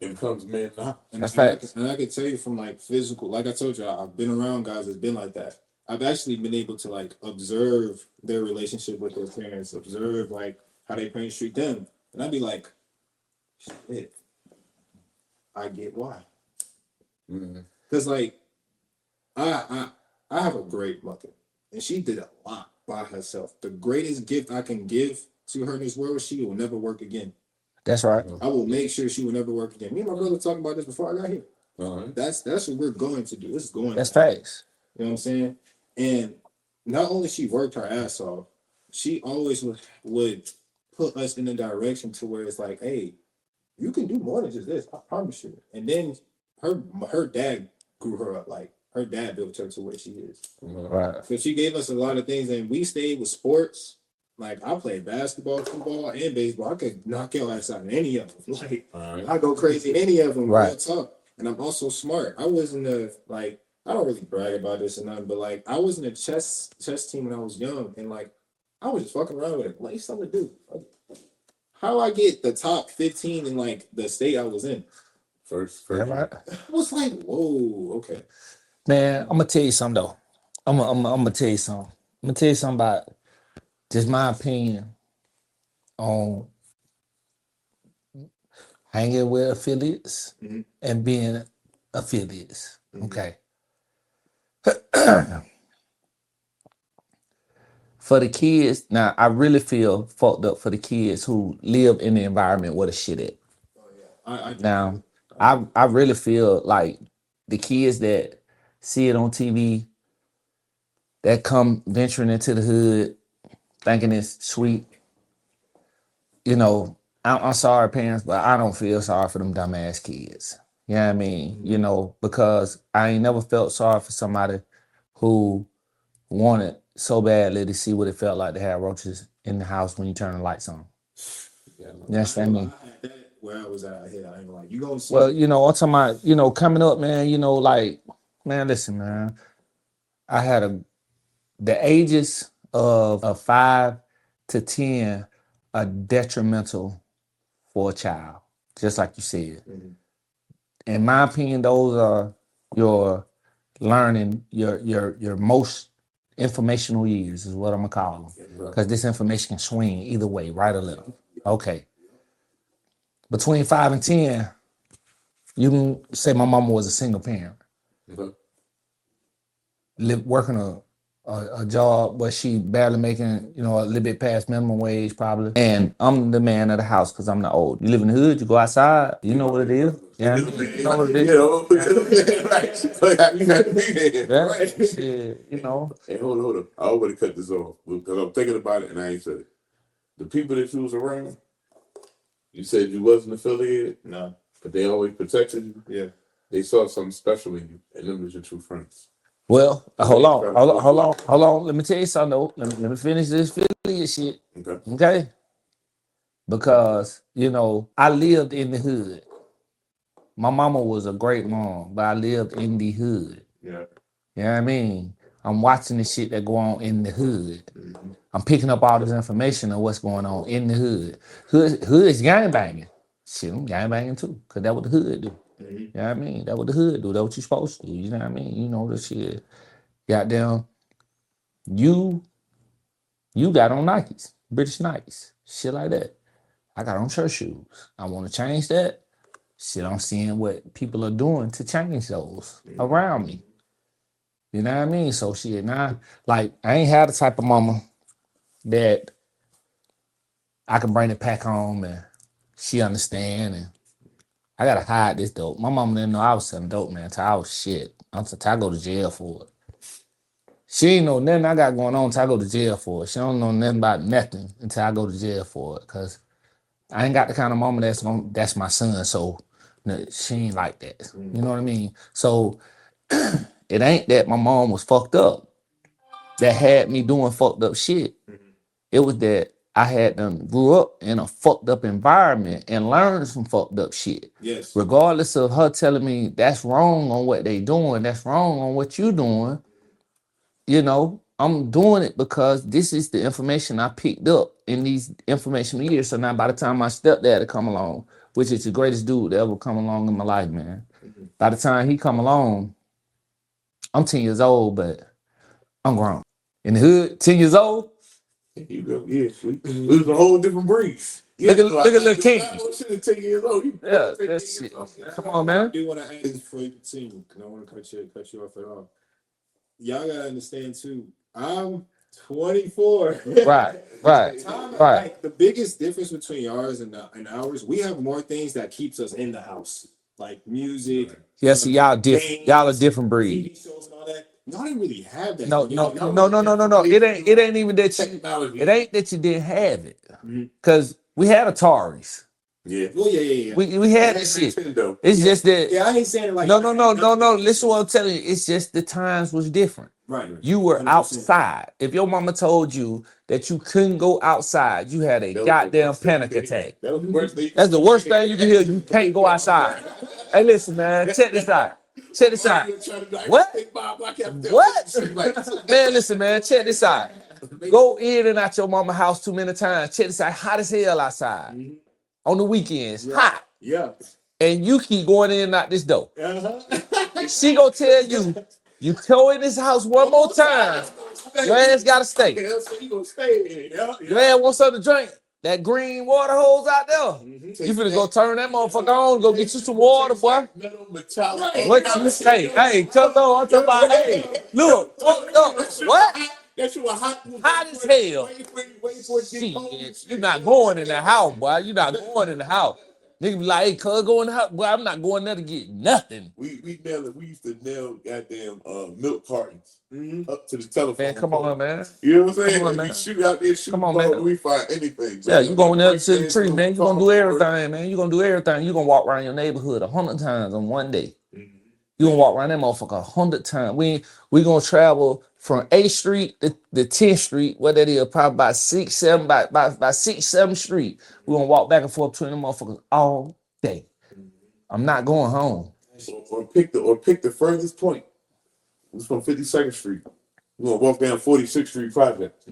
it becomes a man in the house. That's facts. And I can tell you from like physical, like I told you, I've been around guys that's been like that. I've actually been able to like observe their relationship with their parents, observe like how their parents treat them, and I'd be like, shit, I get why. Because like, I have a great mother, and she did a lot by herself. The greatest gift I can give to her in this world, she will never work again. That's right. I will make sure she will never work again. Me and my brother talking about this before I got here. That's what we're going to do. This is going. That's facts. You know what I'm saying? And not only she worked her ass off, she always would put us in a direction to where it's like, hey, you can do more than just this. I promise you. And then her dad grew her up. Like her dad built her to where she is. Right. So she gave us a lot of things, and we stayed with sports. Like I played basketball, football, and baseball. I could knock your ass out in any of them. Like I go crazy in any of them. Right. Tough. And I'm also smart. I wasn't I don't really brag about this or nothing, but like I was in a chess team when I was young, and like I was just fucking around with it. Like something to do. Like, how I get the top 15 in like the state I was in? First. Right. I was like, whoa, okay. Man, I'm gonna tell you something though. I'm gonna tell you something. I'm gonna tell you something about just my opinion on hanging with affiliates and being affiliates. Okay. For the kids, now I really feel fucked up for the kids who live in the environment where the shit at. I really feel like the kids that see it on TV, that come venturing into the hood, thinking it's sweet. You know, I'm sorry, parents, but I don't feel sorry for them dumbass kids. You know what I mean? You know, because I ain't never felt sorry for somebody who wanted so badly to see what it felt like to have roaches in the house when you turn the lights on. You understand me? Where I was at here, I ain't like you gonna see. Well, you know, I'm talking about, you know, coming up, man, you know, like, man, listen, man. I had the ages of 5 to 10 are detrimental for a child, just like you said. In my opinion, those are your learning, your most informational years is what I'm gonna call them, because this information can swing either way, right or left. Okay. Between 5 and 10, you can say my mama was a single parent, working a job where she barely making, you know, a little bit past minimum wage probably. And I'm the man of the house because I'm the old. You live in the hood, you go outside, you know what it is. Yeah, you know what it is. Yeah, shit, you know. Hey, hold up. I already cut this off because I'm thinking about it and I ain't said it. The people that you was around, you said you wasn't affiliated? No. But they always protected you? Yeah. They saw something special in you and them was your true friends. Well, hold on. Let me tell you something though. Let me finish this affiliate shit. Okay? Because, you know, I lived in the hood. My mama was a great mom, but I lived in the hood. Yeah. You know what I mean? I'm watching the shit that go on in the hood. I'm picking up all this information of what's going on in the hood. Hood is gangbanging. Shit, I'm gangbanging too, because that's what the hood do. You know what I mean? That's what the hood do. That's what you supposed to do. You know what I mean? You know the shit. Goddamn, you got on Nikes, British Nikes, shit like that. I got on church shoes. I want to change that. Shit, I'm seeing what people are doing to change those around me. You know what I mean? So shit, now, like, I ain't had the type of mama that I can bring the pack home and she understand, and I gotta hide this dope. My mama didn't know I was selling dope, man, until I was shit. Until I go to jail for it. She ain't know nothing I got going on until I go to jail for it. She don't know nothing about nothing until I go to jail for it. Cause I ain't got the kind of mama that's my son, so no, she ain't like that. You know what I mean? So it ain't that my mom was fucked up that had me doing fucked up shit. It was that I had them grew up in a fucked up environment and learned some fucked up shit. Yes. Regardless of her telling me that's wrong on what they doing, that's wrong on what you doing, you know, I'm doing it because this is the information I picked up in these informational years. So now by the time my stepdad come along, which is the greatest dude that ever come along in my life, man. By the time he come along, I'm 10 years old, but I'm grown. In the hood, 10 years old. You go, yeah. We was a whole different breed. Look at Lil' King. Shit, 10 years old. Yeah, that's shit. Come on, man. I do want to ask this before you continue, and I want to cut you off at all. Y'all gotta understand too. I'm 24. Right. Like, the biggest difference between ours and ours, we have more things that keeps us in the house, like music. Yeah, see, y'all different. Y'all a different breed. TV shows and all that. Y'all didn't really have that. No. It ain't even that you. It ain't that you didn't have it, because we had Ataris. Yeah. Well, yeah. We had that shit. Nintendo. It's just that. Yeah, I ain't saying it like No. Listen, what I'm telling you. It's just the times was different. Right. You were 100%. outside. If your mama told you that you couldn't go outside, you had a goddamn panic attack. That was the worst thing. That's the worst thing you can hear. You can't go outside. Hey, listen, man. Check this out. What? Man, listen, man. Check this out. Go in and out your mama's house too many times. Check this out. Hot as hell outside. On the weekends. Hot. Yeah. And you keep going in and out this door. Uh-huh. She gonna tell you, you go in this house one more time, your ass gotta stay. You gonna stay in. Your ass wants something to drink. That green water hose out there. You finna go turn that motherfucker on, go get you some water, boy. What you say? Hey, come on, I'm talking about, hey, look, what? Hot as hell. Shit, you're not going in the house, boy. You're not going in the house. Nigga be like, hey, cuz, go in the house. Boy, I'm not going there to get nothing. We used to nail goddamn milk cartons up to the telephone. Man, come on, man. You know what I'm saying? Come on, man. We shoot out there, shoot Come on, ball, man. we find anything. Yeah, you going there to the tree, man. You gonna do everything, man. You gonna do everything. You gonna walk around your neighborhood 100 times on one day. You gonna walk around that motherfucker 100 times. We gonna travel from 8th Street to 10th Street, what that is, probably about 6th, 7th Street. We gonna walk back and forth between them motherfuckers all day. I'm not going home. Or pick the furthest point. It's from 52nd Street. We're gonna walk down 46th Street Project.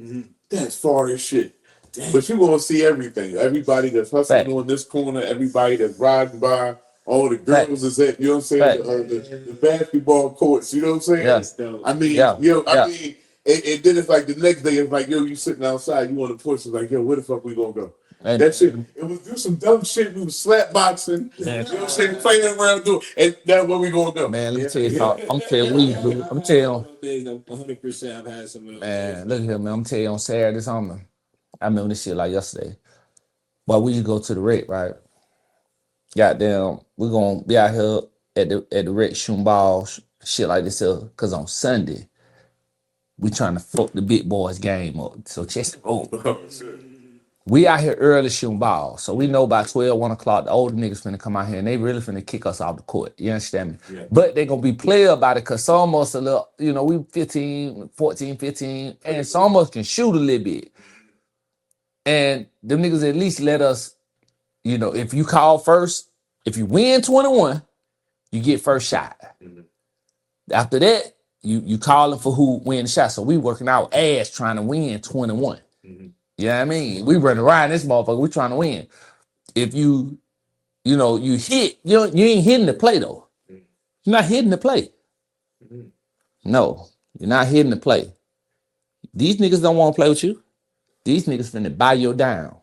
That's far as shit. Damn. But you're gonna see everything. Everybody that's hustling on this corner, everybody that's riding by, all the girls is at, you know what I'm saying? The basketball courts, you know what I'm saying? Yes. I mean, I mean, and then it's like the next day, it's like, yo, you sitting outside, you on the porch, it's like, yo, where the fuck we gonna go? And that shit, it was do some dumb shit, we was slap boxing, you know what I'm saying, playing around, and that's where we gonna go. Man, let me tell you, I'm telling you, I'm telling you. 100% I've had some. Man, look here, man. I'm telling you, on Saturday, summer, I remember this shit like yesterday. But we used to go to the rec, right? Goddamn, we're gonna be out here at the rec shooting balls, shit like this here. Cause on Sunday, we trying to fuck the big boys game up. So chest roll. We out here early shooting balls. So we know by 12, 1 o'clock, the older niggas finna come out here and they really finna kick us off the court. You understand me? Yeah. But they gonna be player about it because some of us a little, you know, we 14, 15, and some of us can shoot a little bit. And them niggas at least let us, you know, if you call first, if you win 21, you get first shot. After that, you calling for who win the shot. So we working our ass trying to win 21. You know what I mean? We running around this motherfucker. We trying to win. If you hit, you ain't hitting the play though. You're not hitting the play. No, you're not hitting the play. These niggas don't want to play with you. These niggas finna buy your down.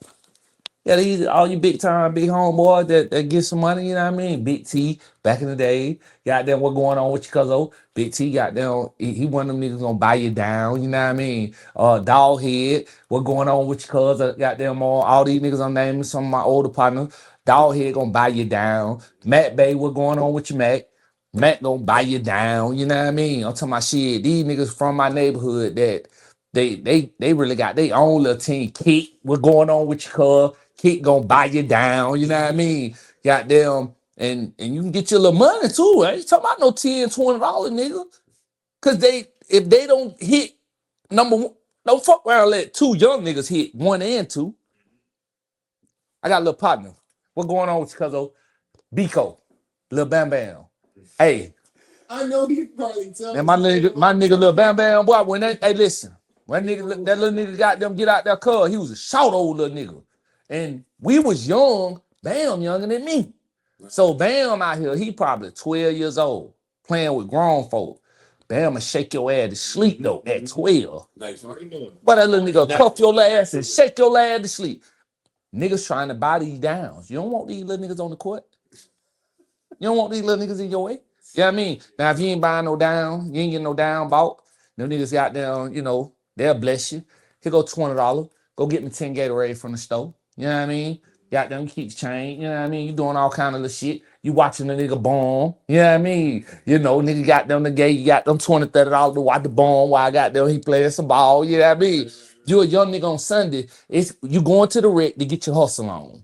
Yeah, these all you big time, big homeboys that get some money, you know what I mean? Big T, back in the day, goddamn, what going on with you, cuzzo? Big T, goddamn, he one of them niggas gonna buy you down, you know what I mean? Dog Head, what going on with you, cuz? Goddamn, all these niggas I'm naming, some of my older partners. Dog Head gonna buy you down. Matt Bay, what going on with you, Mac? Mac gonna buy you down, you know what I mean? I'm talking about shit, these niggas from my neighborhood that they really got their own little team. Kick, what going on with you, cuz? Kick gonna buy you down, you know what I mean? Goddamn, and you can get your little money too. I ain't talking about no $10, $20, nigga. Cause if they don't hit number one, don't fuck around, let two young niggas hit 1 and 2. I got a little partner. What going on with you, cuzzo? Biko, Lil Bam Bam. Hey, I know he probably tell man, my nigga Lil Bam Bam, boy, when that, hey, listen, when that little nigga got them get out there, cuz he was a short old little nigga. And we was young, Bam younger than me. So Bam out here, he probably 12 years old, playing with grown folk. Bam will shake your ass to sleep though at 12. Nice. But that little nigga cuff your ass and shake your ass to sleep. Niggas trying to buy these downs. You don't want these little niggas on the court. You don't want these little niggas in your way. You know what I mean? Now, if you ain't buying no down, you ain't getting no down bought. Them niggas got down, you know, they'll bless you. Here go $20. Go get me 10 Gatorade from the store. You know what I mean? Got them keeps chain. You know what I mean? You doing all kind of little shit. You watching the nigga bomb. You know what I mean? You know, nigga got them the gay. You got them $20, $30 to watch the bomb while I got them. He playing some ball. You know what I mean? You a young nigga on Sunday. It's you going to the rec to get your hustle on.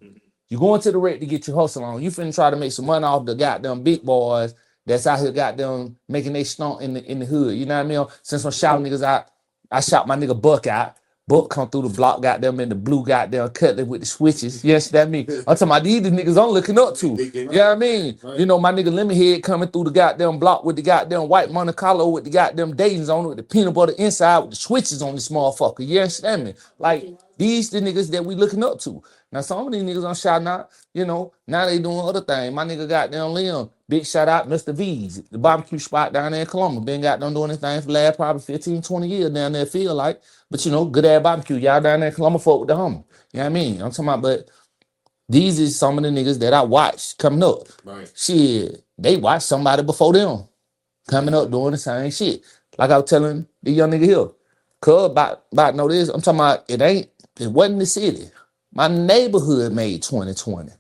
You going to the rec to get your hustle on. You finna try to make some money off the goddamn big boys that's out here goddamn making they stunt in the hood. You know what I mean? Since I'm shouting niggas out, I shout my nigga Buck out. Buck come through the block, goddamn in the blue goddamn cutlet with the switches. Yes, that mean. I'm talking about these niggas I'm looking up to. You know what I mean? You know, my nigga Lemonhead coming through the goddamn block with the goddamn white Monte Carlo with the goddamn Dayton's on it, with the peanut butter inside with the switches on this motherfucker. You understand me? Like, these the niggas that we looking up to. Now, some of these niggas I'm shouting out, you know, now they doing other things. My nigga goddamn Liam, big shout out Mr. V's, the barbecue spot down there in Columbus. Been goddamn doing this thing for the last probably 15, 20 years down there, feel like. But, you know, good ass barbecue. Y'all down there in Columbus folk with the hummer. You know what I mean? I'm talking about, but these is some of the niggas that I watched coming up. Right. Shit, they watched somebody before them coming up doing the same shit. Like I was telling the young nigga here, cuz about know this, I'm talking about it wasn't the city. My neighborhood made 2020.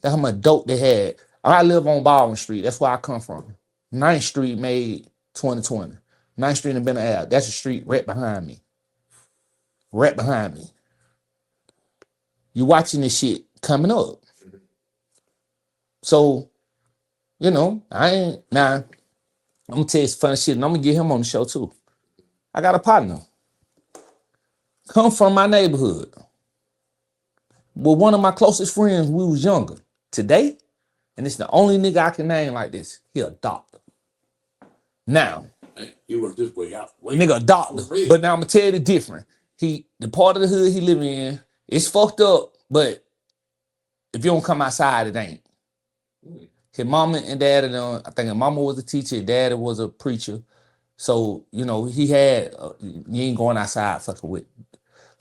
That's how much dope they had. I live on Baldwin Street. That's where I come from. 9th Street made 2020. 9th Street and Benner Ave. That's a street right behind me. Right behind me. You watching this shit coming up. So, you know, I'm gonna tell you some funny shit, and I'm gonna get him on the show too. I got a partner. Come from my neighborhood. With one of my closest friends, we was younger. Today, and it's the only nigga I can name like this, he a doctor. Now, you work this way out. Nigga a doctor. But now I'm gonna tell you the difference. The part of the hood he live in, it's fucked up, but if you don't come outside, it ain't. His mama and daddy, I think his mama was a teacher, his daddy was a preacher. So, you know, he had, you ain't going outside fucking with.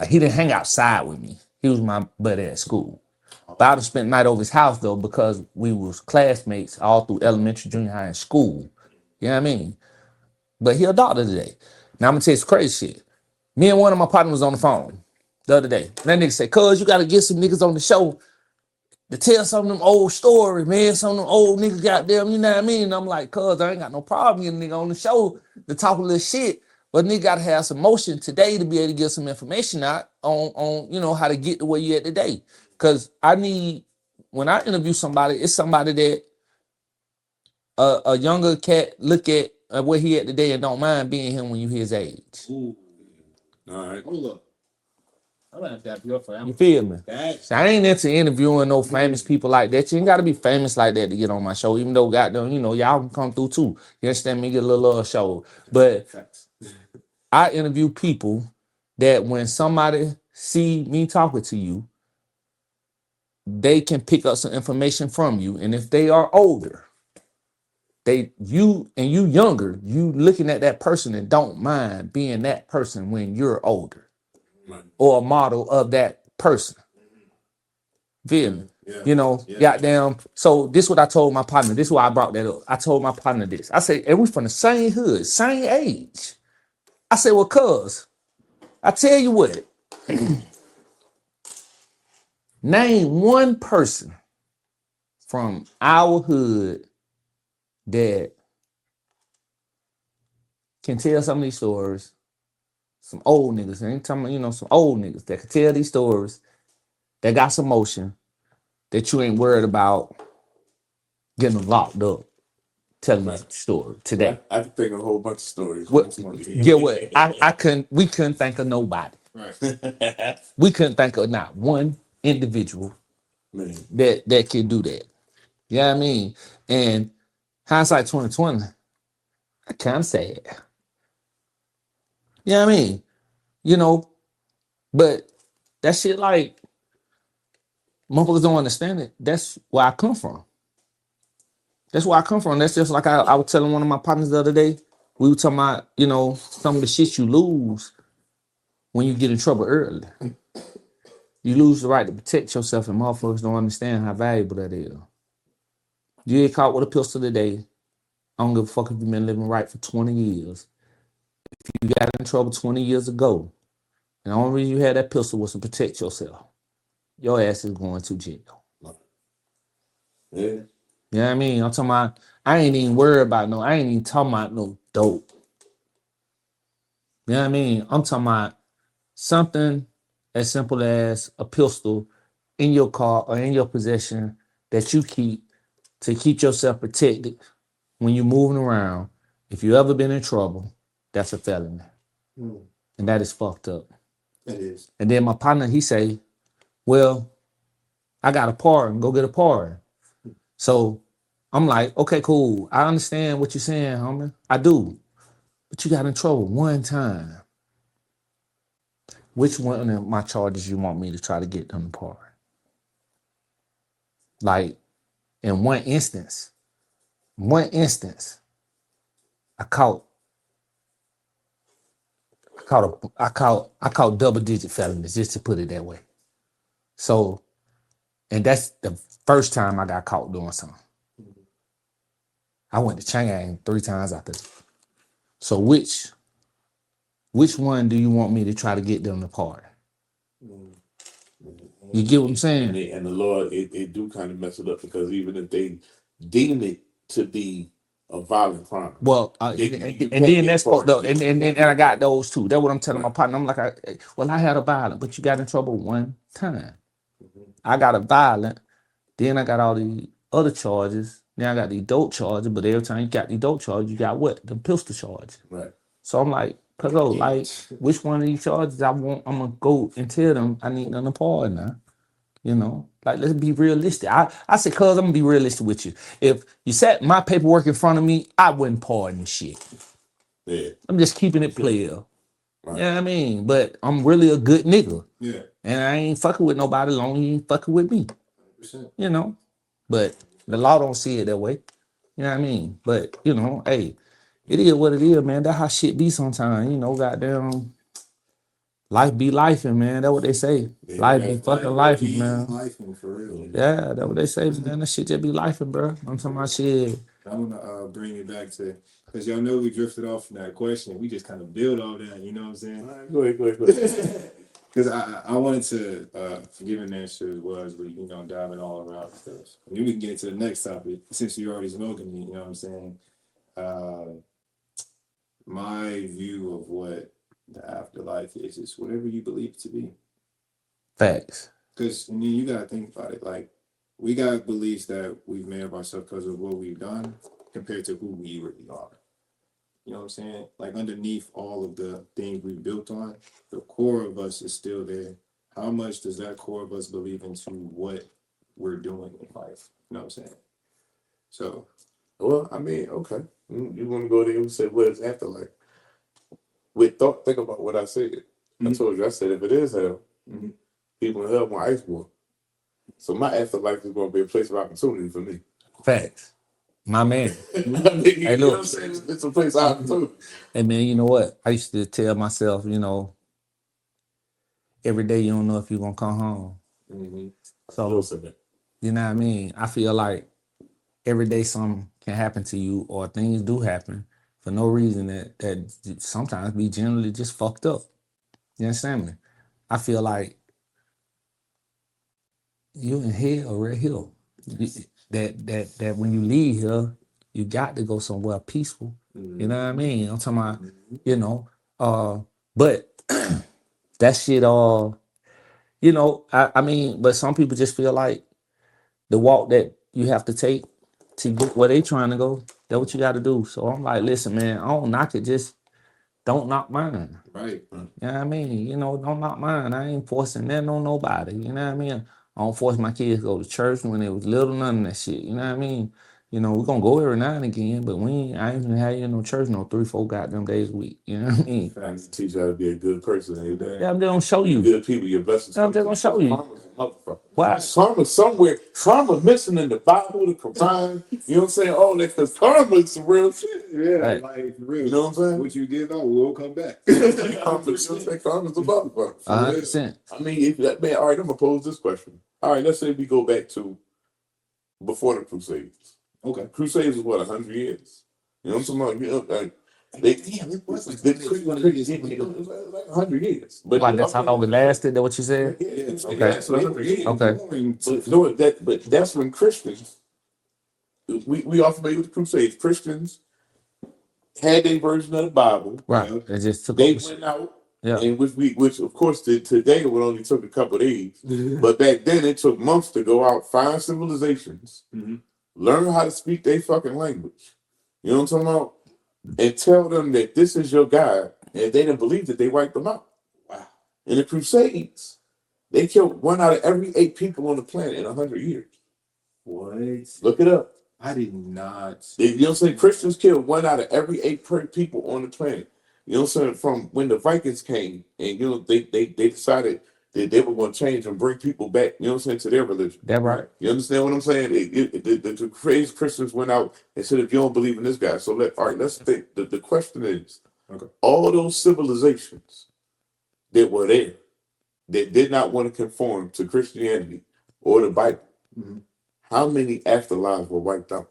Like, he didn't hang outside with me. He was my buddy at school. But I would spent the night over his house, though, because we was classmates all through elementary, junior high, and school. You know what I mean? But he a doctor today. Now, I'm going to tell you some crazy shit. Me and one of my partners was on the phone the other day. And that nigga said, cuz, you got to get some niggas on the show to tell some of them old stories, man. Some of them old niggas goddamn, you know what I mean? And I'm like, cuz, I ain't got no problem getting a nigga on the show to talk a little shit. But nigga gotta have some motion today to be able to get some information out on you know, how to get to where you at today. Cause I need, when I interview somebody, it's somebody that a younger cat look at where he at today and don't mind being him when you his age. Ooh. All right. Hold up. You feel me? So I ain't into interviewing no famous people like that. You ain't gotta be famous like that to get on my show, even though goddamn, you know, y'all can come through too. You understand me? Get a little show. But I interview people that when somebody see me talking to you, they can pick up some information from you. And if they are older, you younger, you looking at that person and don't mind being that person when you're older, or a model of that person. Feel me? Yeah. You know, goddamn. So this what I told my partner. This is why I brought that up. I told my partner this. I said, and we from the same hood, same age. I said, well, cuz, I tell you what, name one person from our hood that can tell some of these stories. Some old niggas, I ain't talking about, you know, some old niggas that can tell these stories, that got some motion, that you ain't worried about getting them locked up, telling the story today. I can think of a whole bunch of stories. Get what? We couldn't think of nobody. Right. We couldn't think of not one individual that can do that. You know what I mean? And hindsight 2020, I kind of sad. You know what I mean? You know, but that shit like motherfuckers don't understand it. That's where I come from. That's where I come from. That's just like I was telling one of my partners the other day. We were talking about, you know, some of the shit you lose when you get in trouble early. You lose the right to protect yourself, and motherfuckers don't understand how valuable that is. You get caught with a pistol today. I don't give a fuck if you've been living right for 20 years. If you got in trouble 20 years ago, and the only reason you had that pistol was to protect yourself, your ass is going to jail. Yeah. You know what I mean? I'm talking about, I ain't even worried about I ain't even talking about no dope. You know what I mean? I'm talking about something as simple as a pistol in your car or in your possession that you keep to keep yourself protected when you're moving around. If you ever been in trouble, that's a felony. And that is fucked up. It is. And then my partner, he say, well, I got a pardon, go get a pardon. So I'm like, okay, cool. I understand what you're saying, homie. I do. But you got in trouble one time. Which one of my charges you want me to try to get them to pardon? Like, in one instance, I caught double digit felonies, just to put it that way. So, and that's the first time I got caught doing something. I went to Chang 3 times after that. So which one do you want me to try to get them to pardon? You get what I'm saying? And the Lord, it do kind of mess it up, because even if they deem it to be a violent crime, well, and then that's fucked up. And I got those too. That's what I'm telling my partner. I'm like, I had a violent, but you got in trouble one time. I got a violent, then I got all the other charges. Then I got the adult charges, but every time you got the adult charge, you got what? The pistol charge. Right. So I'm like, like, which one of these charges I'm gonna go and tell them I need them to pardon now. You know, like, let's be realistic. I said, cuz, I'm gonna be realistic with you. If you set my paperwork in front of me, I wouldn't pardon shit. Yeah. I'm just keeping it player. Right. You know what I mean? But I'm really a good nigga. Yeah. And I ain't fucking with nobody long as you ain't fucking with me. 100%. You know? But the law don't see it that way. You know what I mean? But, you know, hey, it is what it is, man. That's how shit be sometimes. You know, goddamn, life be lifing, man. That's what they say. Yeah, life be fucking lifing, man. Lifing for real. Yeah, that's what they say, man. That shit just be lifing, bro. I'm talking about shit. I want to bring it back to, because y'all know we drifted off from that question. We just kind of build all that, you know what I'm saying? All right, go ahead. Because I wanted to give an answer as well as we, diving all around stuff. And then we can get into the next topic, since you're already smoking me, you know what I'm saying? My view of what the afterlife is whatever you believe it to be. Facts. Because, you got to think about it. Like, we got beliefs that we've made of ourselves because of what we've done compared to who we really are. You know what I'm saying? Like, underneath all of the things we built on, the core of us is still there. How much does that core of us believe into what we're doing in life? You know what I'm saying? So. Well, I mean, okay. You want to go there and say, what is afterlife? Think about what I said. I told you, I said, if it is hell, people in hell want ice water. So my afterlife is going to be a place of opportunity for me. Facts. My man. Hey, look, you know what I'm saying? It's a place of opportunity. And man, you know what? I used to tell myself, every day you don't know if you're going to come home. So, you know what I mean? I feel like every day something can happen to you or things do happen for no reason that sometimes be generally just fucked up. You understand me? I feel like you in hell right here. That when you leave here, you got to go somewhere peaceful. You know what I mean? I'm talking about, you know, but that shit you know, I mean, but some people just feel like the walk that you have to take to get where they trying to go, that's what you got to do. So I'm like, listen, man, I don't knock it, just don't knock mine. Right. You know what I mean? You know, don't knock mine. I ain't forcing that on nobody. You know what I mean? I don't force my kids to go to church when they was little, none of that shit. You know what I mean? You know, we're gonna go every now and again, but I ain't gonna have you in no church no 3-4 goddamn days a week. You know what I mean? Facts. Teach you how to be a good person. Yeah, I'm just gonna show you. Good people, your blessings. I'm just gonna show you. Why? Karma somewhere. Karma missing in the Bible, the Quran. You know what I'm saying? All that, because karma is some real shit. Yeah, Right. like for real. You know what I'm saying? What you give out will come back. Karma's a motherfucker. 100%. I mean, if that man, all right, I'm gonna pose this question. All right, let's say we go back to before the Crusades. Okay. Crusades was what, 100 years? You know what I'm talking about? You know, like, it was like 100 years. But Like that's how long it lasted, that what you said? Yeah, Okay. that's 100 years. Okay. But that's when Christians, we are familiar with the Crusades. Christians had their version of the Bible. Right. It just took They over. went out, Yeah. and which of course today it would only took a couple of days, but back then it took months to go out, find civilizations, learn how to speak their fucking language. You know what I'm talking about? And tell them that this is your God, and they didn't believe that, they wiped them out. Wow. In the Crusades, they killed 1 out of every 8 people on the planet in 100 years. What? Look it up. I did not. You know what I'm saying? Christians killed 1 out of every 8 people on the planet. You know what I'm saying? From when the Vikings came, and you know they decided that they were going to change and bring people back. You know what I'm saying, to their religion. That right. You understand what I'm saying? The crazy Christians went out and said, if you don't believe in this guy, so let's think. The question is, Okay, all those civilizations that were there that did not want to conform to Christianity or the Bible, how many afterlives were wiped out?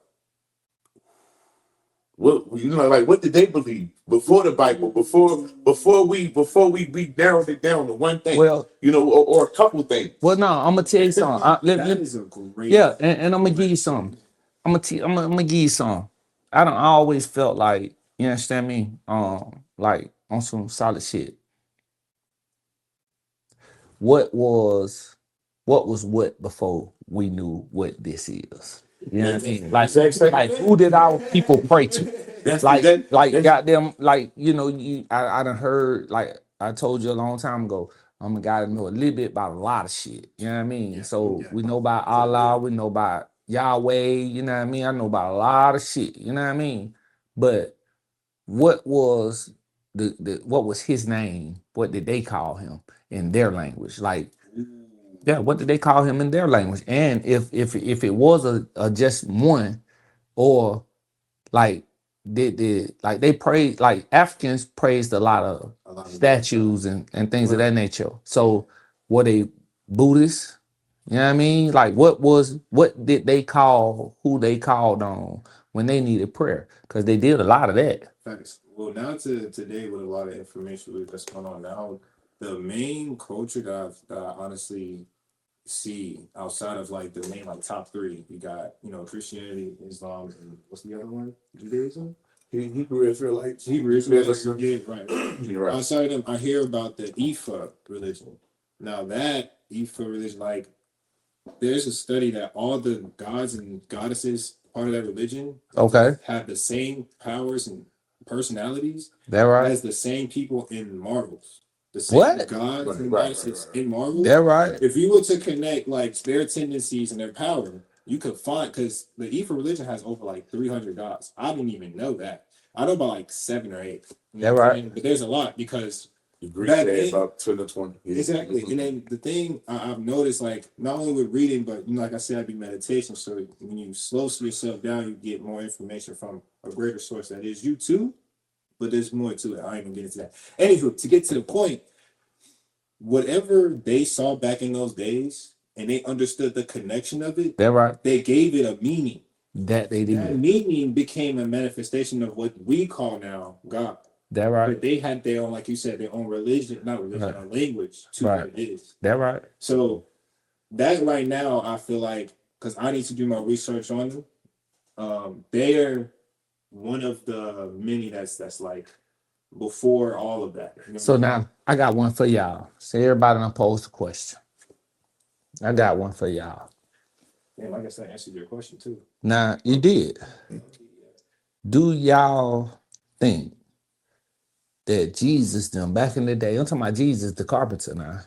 What, you know, like, what did they believe before the Bible? Before we narrowed it down to one thing, Well, you know, or a couple things. well, no, I'm gonna tell you something. that is a great. Yeah, and I'm gonna give you some. I'm gonna give you some. I always felt like, you understand me? Like on some solid shit. What was what before we knew what this is? You know what I mean? Like who did our people pray to? Like goddamn, like, you know, I done heard, like I told you a long time ago, I'm a guy that know a little bit about a lot of shit. You know what I mean? So we know about Allah, we know about Yahweh, you know what I mean? I know about a lot of shit, you know what I mean? But what was what was his name? What did they call him in their language? Like, yeah, what did they call him in their language? And if it was a just one, or like like they praised, like Africans praised a lot of statues and things of that nature. So were they Buddhists? You know what I mean? Like what did they call who they called on when they needed prayer? Because they did a lot of that. Facts. Well, now to today, with a lot of information that's going on now, the main culture that I honestly see outside of like the main like top 3, you got, you know, Christianity, Islam, and what's the other one? Judaism. Hebrew Israelites. Yeah, right. You're right. Outside of them, I hear about the Ifa religion. Now that Ifa religion, like, there's a study that all the gods and goddesses part of that religion, Okay, have the same powers and personalities that right? as the same people in Marvels. The same What? gods and Right. goddesses in Marvel. That right? If you were to connect like their tendencies and their power, you could find, because the Ifa religion has over like 300 gods. I didn't even know that. I know about like 7 or 8. You know That what I'm right. saying? But there's a lot, because The Greeks had about 10 to 20. Yeah. exactly. And then the thing I've noticed, like, not only with reading, but, you know, like I said, I do meditation. So when you slow yourself down, you get more information from a greater source that is you too. But there's more to it. I ain't gonna get into that. Anywho, to get to the point, whatever they saw back in those days, and they understood the connection of it, That right. they gave it a meaning. That they That did. meaning became a manifestation of what we call now God. That right. But they had their own, like you said, their own religion, not religion, Right. a language to Right. what it is. That right. So that right now, I feel like, because I need to do my research on them, they're one of the many that's like before all of that. You know So what I mean? now I got one for y'all. So everybody done posed a question. I got one for y'all. Damn, I guess I answered your question too. Now you did. Do y'all think that Jesus them back in the day? I'm talking about Jesus the carpenter now.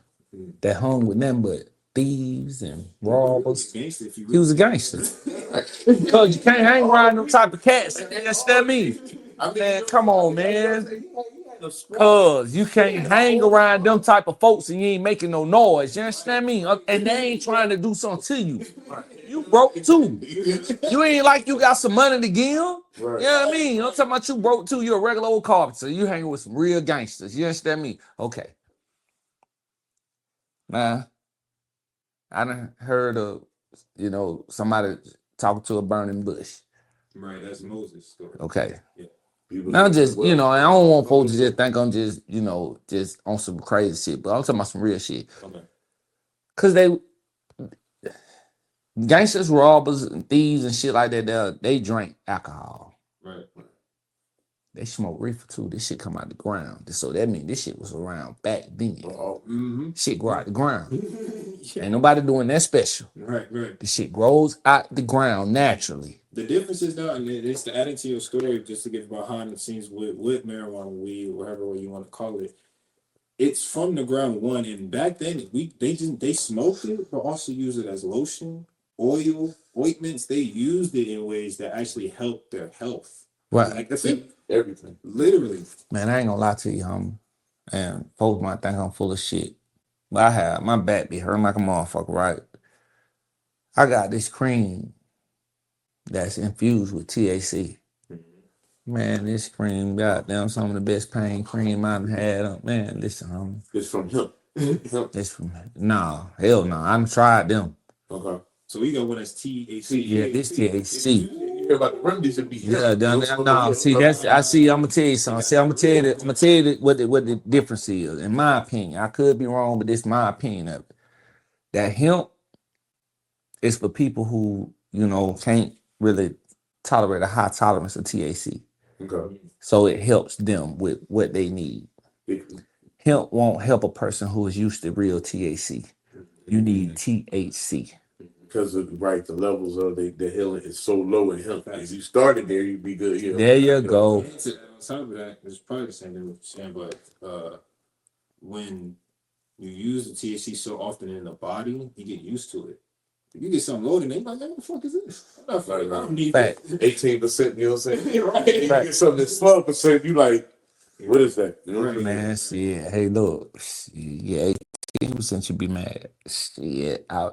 That hung with them but thieves and robbers. Gangster, if you He was a gangster. Because you can't hang around them type of cats. You understand me? Man, come on, man. Cause you can't hang around them type of folks and you ain't making no noise. You understand me? And they ain't trying to do something to you. You broke too. You ain't like you got some money to give. Right. You know what I mean? I'm talking about you broke too. You're a regular old carpenter. You hanging with some real gangsters. You understand me? Okay. Now, I done heard of, somebody talking to a burning bush. Right, that's Moses' story. Okay. Yeah. Now just, I don't want folks to just think I'm just, just on some crazy shit, but I'm talking about some real shit. Okay. Cause gangsters, robbers, and thieves and shit like that, they drink alcohol. Right. They smoke reefer too. This shit come out the ground. So that means this shit was around back then. Mm-hmm. Shit grow out the ground. Ain't nobody doing that special. Right. The shit grows out the ground naturally. The difference is now, and it's to add into your story, just to get behind the scenes with marijuana, weed, whatever way you want to call it. It's from the ground one, and back then they smoked it, but also used it as lotion, oil, ointments. They used it in ways that actually helped their health. Right. Like that's it. Everything. Literally. Man, I ain't gonna lie to you, homie. And folks might think I'm full of shit. But my back be hurting like a motherfucker, right? I got this cream that's infused with THC. Man, this cream, goddamn, some of the best pain cream I've had. Man, listen, homie. It's from him. It's from, hell no. I done tried them. Okay. So we got one that's THC. Yeah, this THC. You hear about the remedies that be Yeah, no. See, I'm gonna tell you something. See, I'm gonna tell you what the difference is. In my opinion, I could be wrong, but this is my opinion of it. That hemp is for people who, can't really tolerate a high tolerance of THC. Okay. So it helps them with what they need. Hemp won't help a person who is used to real THC. You need THC. Because of the levels of the healing is so low in hemp. If you started there, you'd be good. Yeah. There you go. On top of that, it's probably the same thing with saying, but when you use the THC so often in the body, you get used to it. If you get something loaded, they like, what the fuck is this? I don't need that. 18%, you know what I'm saying? Right. You get something that's 12%, you like, what is that? You know what I mean? Man, shit. Hey, look. Yeah, 18% you be mad. Shit, I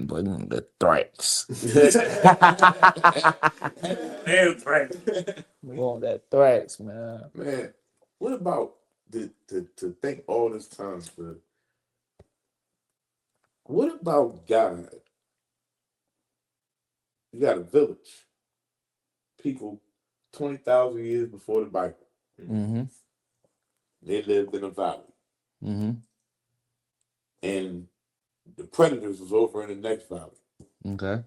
wasn't the thrax. Damn thrax. We want that thrax, man. Man, what about to think all this time, man? What about God? You got a village. People 20,000 years before the Bible. Mm-hmm. They lived in a valley. Mm-hmm. And the predators was over in the next valley. Okay.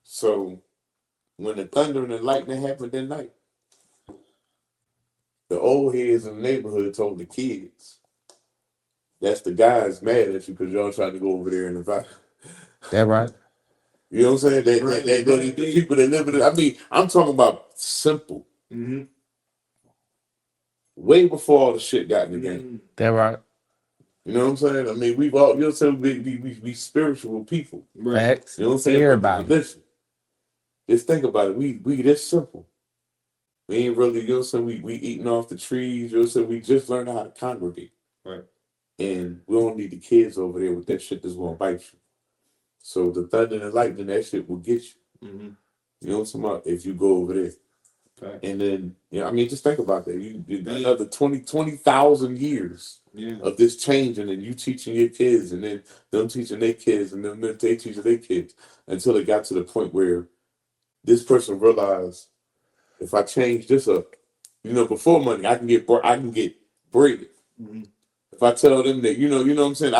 So when the thunder and the lightning happened that night, the old heads in the neighborhood told the kids, that's the guys mad at you because y'all trying to go over there in the valley. That right? You know what I'm saying? The people that live in it. I mean, I'm talking about simple. Mm-hmm. Way before all the shit got in the game. That right? You know what I'm saying? I mean, we've all, you'll say we spiritual people. Right. You know what I'm saying? Everybody. Listen, just think about it. We this simple. We ain't really, you know what I'm saying? We eating off the trees. You know what I'm saying? We just learned how to congregate. Right. And we don't need the kids over there with that shit that's going to bite you. So the thunder and lightning, that shit will get you. Mm-hmm. You know what I'm talking about? If you go over there. And then, I mean, just think about that. You another 20,000 years of this changing, and you teaching your kids, and then them teaching their kids, and then they teaching their kids, until it got to the point where this person realized, if I change this up, before money, I can get bread. If I tell them that, what I'm saying,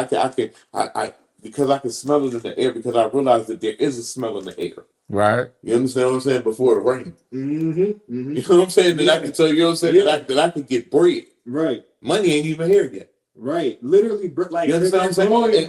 I because I can smell it in the air, because I realize that there is a smell in the air. Right. You understand what I'm saying? Before it rains. You know what I'm saying? That I can tell you, what I'm saying, that I can get bread. Right. Money ain't even here yet. Right. Literally, like, you understand what I'm saying?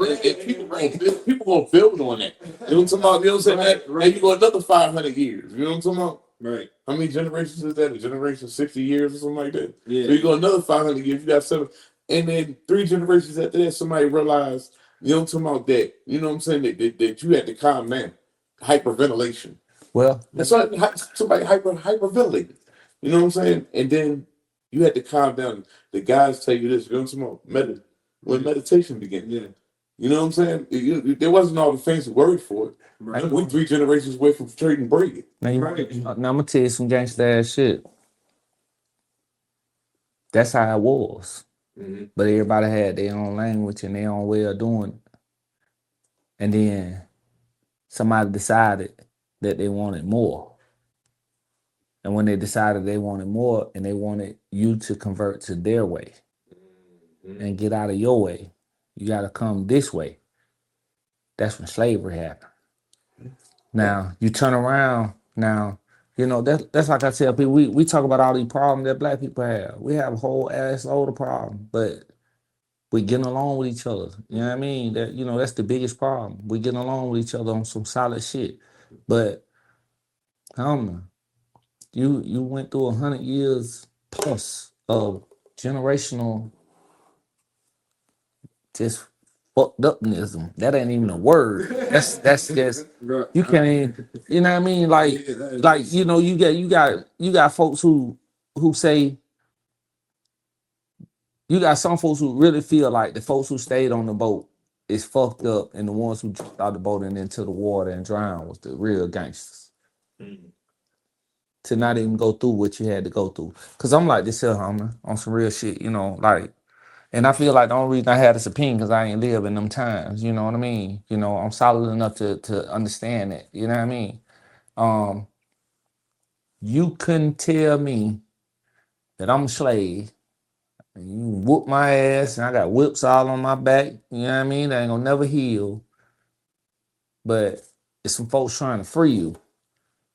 And people gonna build on that. You know what I'm talking about? You know what I'm saying? Right. And you go another 500 years. You know what I'm talking about? Right. How many generations is that? A generation 60 years or something like that? Yeah. So you go another 500 years, you got 7. And then 3 generations after that, somebody realized, you know what I'm talking about, that, you know what I'm saying, that you had to calm down. Hyperventilation. Well, that's why somebody hyperventilated. You know what I'm saying? And then you had to calm down. The guys tell you this, you know what I'm talking about? Meditation began. Yeah. You know what I'm saying? There wasn't all the fancy word for it. Right. We 3 generations away from trading bread. Now, now I'm gonna tell you some gangster ass shit. That's how it was. But everybody had their own language and their own way of doing it. And then somebody decided that they wanted more. And when they decided they wanted more, and they wanted you to convert to their way and get out of your way, you got to come this way. That's when slavery happened. Now, you turn around, now, that's like I tell people, we talk about all these problems that black people have. We have a whole ass load of problems, but we're getting along with each other. You know what I mean? That's the biggest problem. We're getting along with each other on some solid shit. But I don't know. You went through 100 years plus of generational just fucked upnism. That ain't even a word. That's just you can't even, you know what I mean? Like you got folks who say, you got some folks who really feel like the folks who stayed on the boat is fucked up, and the ones who jumped out the boat and into the water and drowned was the real gangsters. To not even go through what you had to go through. Cause I'm like this here, homie, on some real shit, and I feel like the only reason I had this opinion because I ain't live in them times, you know what I mean? I'm solid enough to understand that, you know what I mean? You couldn't tell me that I'm a slave and you whoop my ass and I got whips all on my back, you know what I mean? That ain't gonna never heal. But it's some folks trying to free you.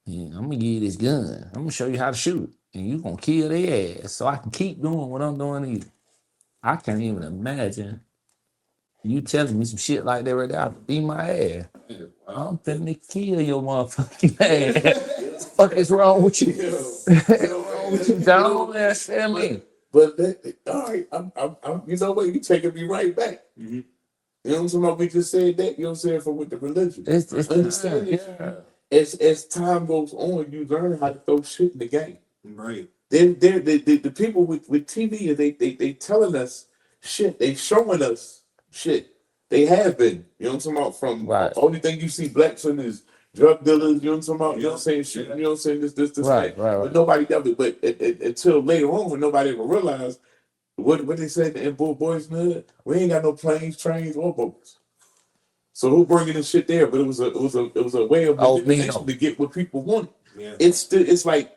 Yeah, I'm gonna give you this gun. I'm gonna show you how to shoot. And you gonna kill their ass so I can keep doing what I'm doing to you. I can't even imagine you telling me some shit like that right there. I'd beat my ass. I'm finna kill your motherfucking ass. What the fuck is wrong with you? What's wrong with you, Don't understand me. But all right, I'm you know what? You taking me right back. You know what I'm saying? About we just said that. You know what I'm saying? For with the religion. It's understand it. Yeah. As time goes on, you learn how to throw shit in the game. Right. Then the people with TV, they telling us shit. They showing us shit. They have been. You know what I'm talking about? From right. The only thing you see blacks in is drug dealers. You know what I'm talking about? You know what I'm saying? Shit. You know what I'm saying? This right. But nobody ever. But until later on, when nobody ever realized what they said in Boys in the Hood, we ain't got no planes, trains, or boats. So who bringing this shit there? But it was a way of manipulation to get what people want. Yeah. It's like,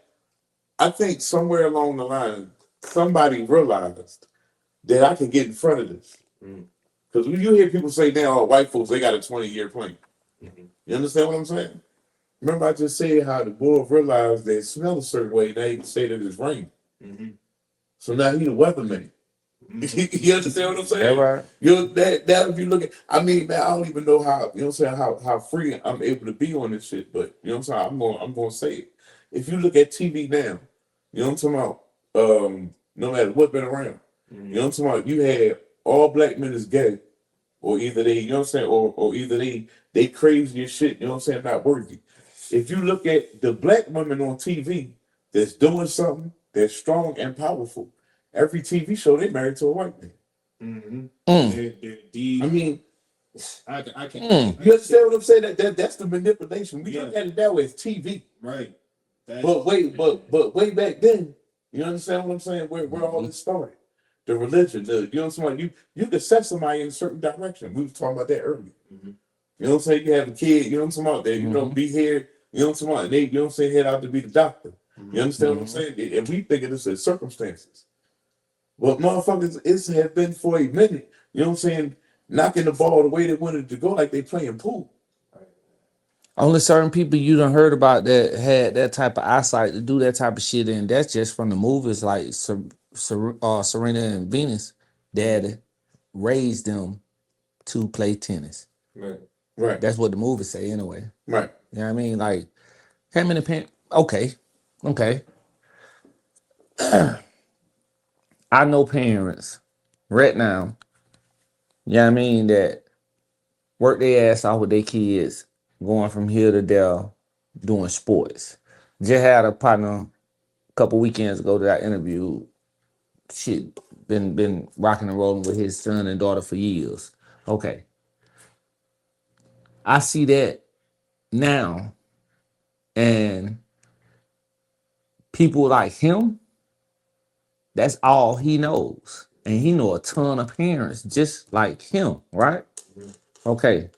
I think somewhere along the line, somebody realized that I can get in front of this. Because when you hear people say now, white folks, they got a 20-year plan. You understand what I'm saying? Remember I just said how the boy realized they smell a certain way, now he can say that it's rain. So now he the weatherman. You understand what I'm saying? Yeah, right. That if you look at, I mean, man, I don't even know how, you know what I'm saying, how free I'm able to be on this shit, but you know what I'm saying, I'm gonna say it. If you look at TV now, you know what I'm talking about, no matter what been around, you know what I'm talking about, you had all black men is gay, or either they, you know what I'm saying, or either they crazy as shit, you know what I'm saying, not worthy. If you look at the black women on TV that's doing something that's strong and powerful, every TV show they married to a white man. I mean, I can't. You understand what I'm saying? That's the manipulation. We look at it that way. It's TV, right? But way back then, you understand what I'm saying? Where all this started, the religion, you know what I'm saying? You could set somebody in a certain direction. We were talking about that earlier. Mhm. You know what I'm saying? You have a kid, you know what I'm saying? That you know be here, you know what I'm saying? And they, you know what I'm saying, head out to be the doctor. You understand what I'm saying? And we think of this as circumstances. Well, motherfuckers, it has been for a minute. You know what I'm saying? Knocking the ball the way they wanted it to go, like they playing pool. Only certain people you done heard about that had that type of eyesight to do that type of shit, and that's just from the movies like Serena and Venus. Dad raised them to play tennis. Right. That's what the movies say anyway. Right. You know what I mean? Like, how many parents? Okay. I know parents right now, you know what I mean, that work their ass off with their kids, going from here to there, doing sports. Just had a partner a couple weekends ago that I interviewed. Shit, been rocking and rolling with his son and daughter for years. Okay. I see that now, and people like him, that's all he knows. And he know a ton of parents just like him, right? Okay.